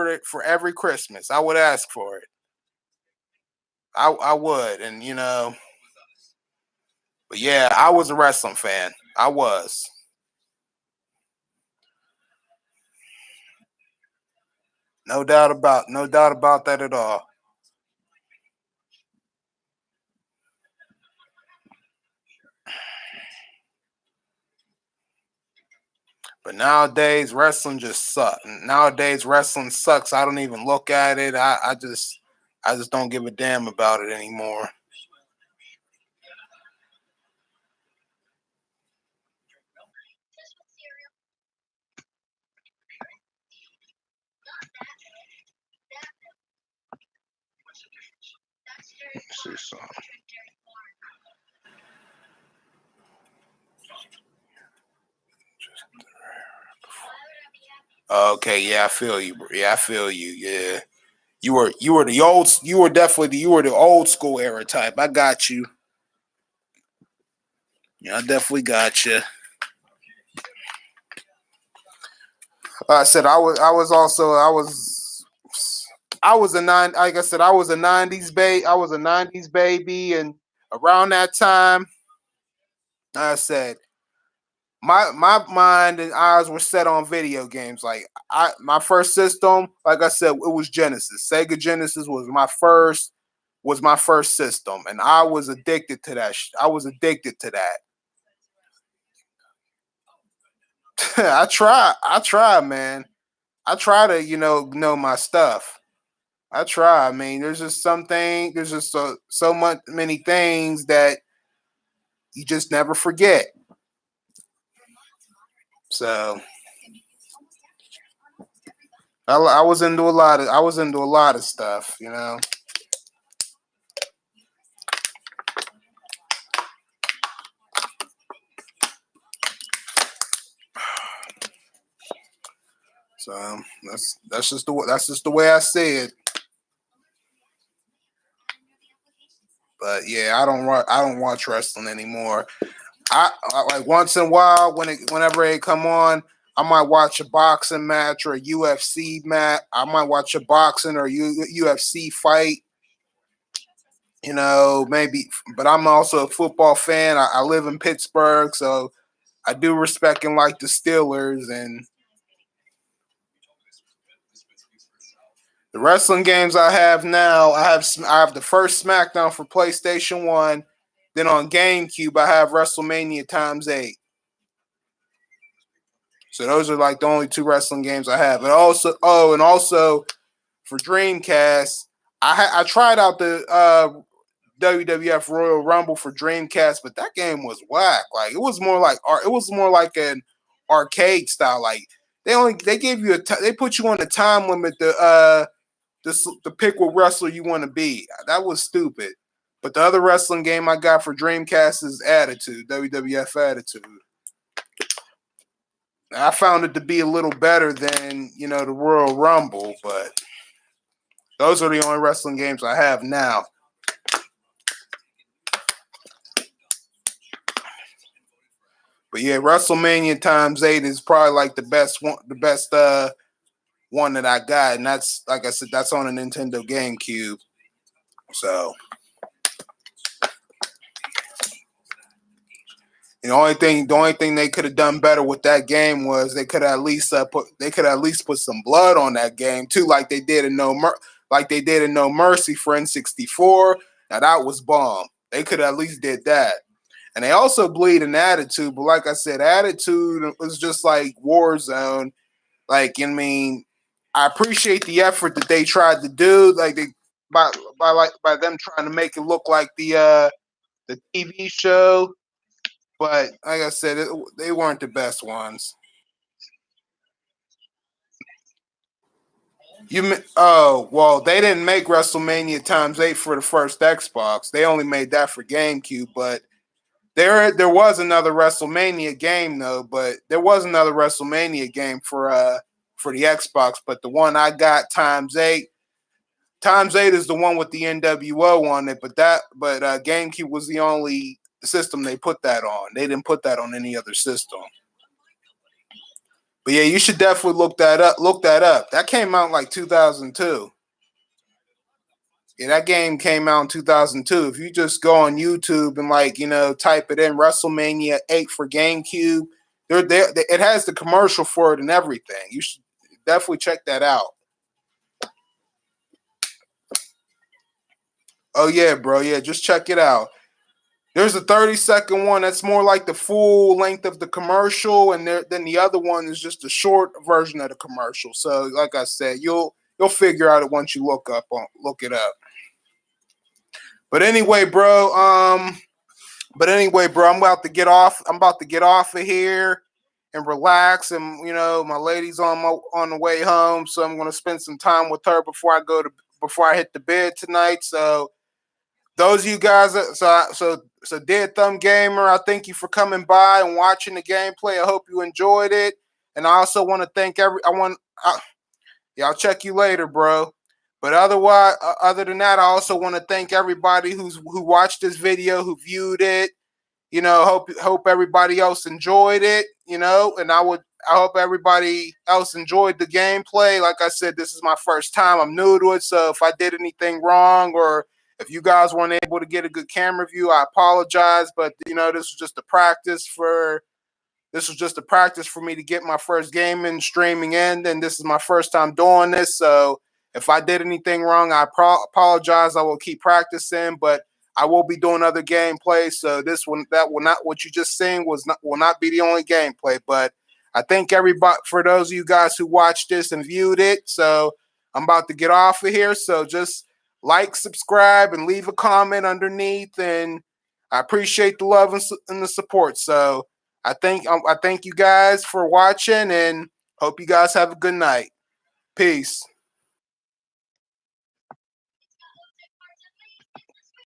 it for every Christmas. I would ask for it. I would, and but yeah, I was a wrestling fan. I was. No doubt about that at all. But nowadays wrestling just sucks. Nowadays wrestling sucks. I don't even look at it. I just don't give a damn about it anymore. Let's see something. Okay, yeah, I feel you, bro. Yeah, I feel you. Yeah, you were definitely the old school era type. I got you. Yeah, I definitely got you. I said I was a nine. Like I said, I was a '90s baby. I was a '90s baby, and around that time, I said my mind and eyes were set on video games. Like my first system, like I said, it was Genesis. Sega Genesis was my first system, and I was addicted to that. I was addicted to that. I try, man. I try to know my stuff. I try. I mean, there's just so much many things that you just never forget. So I was into a lot of stuff. So that's just the way I see it. But yeah, I don't watch wrestling anymore. I like once in a while whenever they come on, I might watch a boxing match or a UFC match. I might watch a boxing or UFC fight. Maybe, but I'm also a football fan. I live in Pittsburgh, so I do respect and like the Steelers. And the wrestling games I have now, I have the first SmackDown for PlayStation 1. Then on GameCube, I have WrestleMania times 8. So those are like the only two wrestling games I have. And also for Dreamcast, I tried out the WWF Royal Rumble for Dreamcast, but that game was whack. Like it was more like an arcade style. Like they gave you they put you on a time limit to pick what wrestler you want to be. That was stupid. But the other wrestling game I got for Dreamcast is Attitude, WWF Attitude. I found it to be a little better than the Royal Rumble, but those are the only wrestling games I have now. But yeah, WrestleMania times 8 is probably like the best one that I got, and that's like I said, that's on a Nintendo GameCube. So the only thing they could have done better with that game was they could at least put some blood on that game too, like they did in No Mercy for N64. Now that was bomb. They could at least did that. And they also bleed in Attitude, but like I said, Attitude was just like Warzone. Like, I appreciate the effort that they tried to do, like by them trying to make it look like the TV show. But like I said, they weren't the best ones. Oh well, they didn't make WrestleMania times 8 for the first Xbox. They only made that for GameCube, but there was another WrestleMania game though, but there was another WrestleMania game for the Xbox, but the one I got times eight is the one with the NWO on it, but GameCube was the only system they put that on. They didn't put that on any other system. But yeah, you should definitely look that up. Look that up. That came out in like 2002. Yeah, that game came out in 2002. If you just go on YouTube and type it in WrestleMania 8 for GameCube, it has the commercial for it and everything. You should definitely check that out. Oh yeah, bro. Yeah, just check it out. There's a 30-second one that's more like the full length of the commercial, and then the other one is just a short version of the commercial. So, like I said, you'll figure out it once you look it up. But anyway, bro. I'm about to get off. I'm about to get off of here and relax. And my lady's on the way home, so I'm gonna spend some time with her before I hit the bed tonight. So those of you guys, so Dead Thumb Gamer, I thank you for coming by and watching the gameplay. I hope you enjoyed it, and I also want to thank yeah, I'll check you later, bro. But other than that, I also want to thank everybody who watched this video, who viewed it. Hope everybody else enjoyed it. And I hope everybody else enjoyed the gameplay. Like I said, this is my first time. I'm new to it, so if I did anything wrong or if you guys weren't able to get a good camera view, I apologize. But this was just a practice for me to get my first gaming streaming in, and this is my first time doing this. So if I did anything wrong, I apologize. I will keep practicing, but I will be doing other gameplay. So that will not, what you just seen will not be the only gameplay. But I thank everybody for those of you guys who watched this and viewed it. So I'm about to get off of here. So just like, subscribe, and leave a comment underneath. And I appreciate the love and the support. So I thank you guys for watching, and hope you guys have a good night. Peace.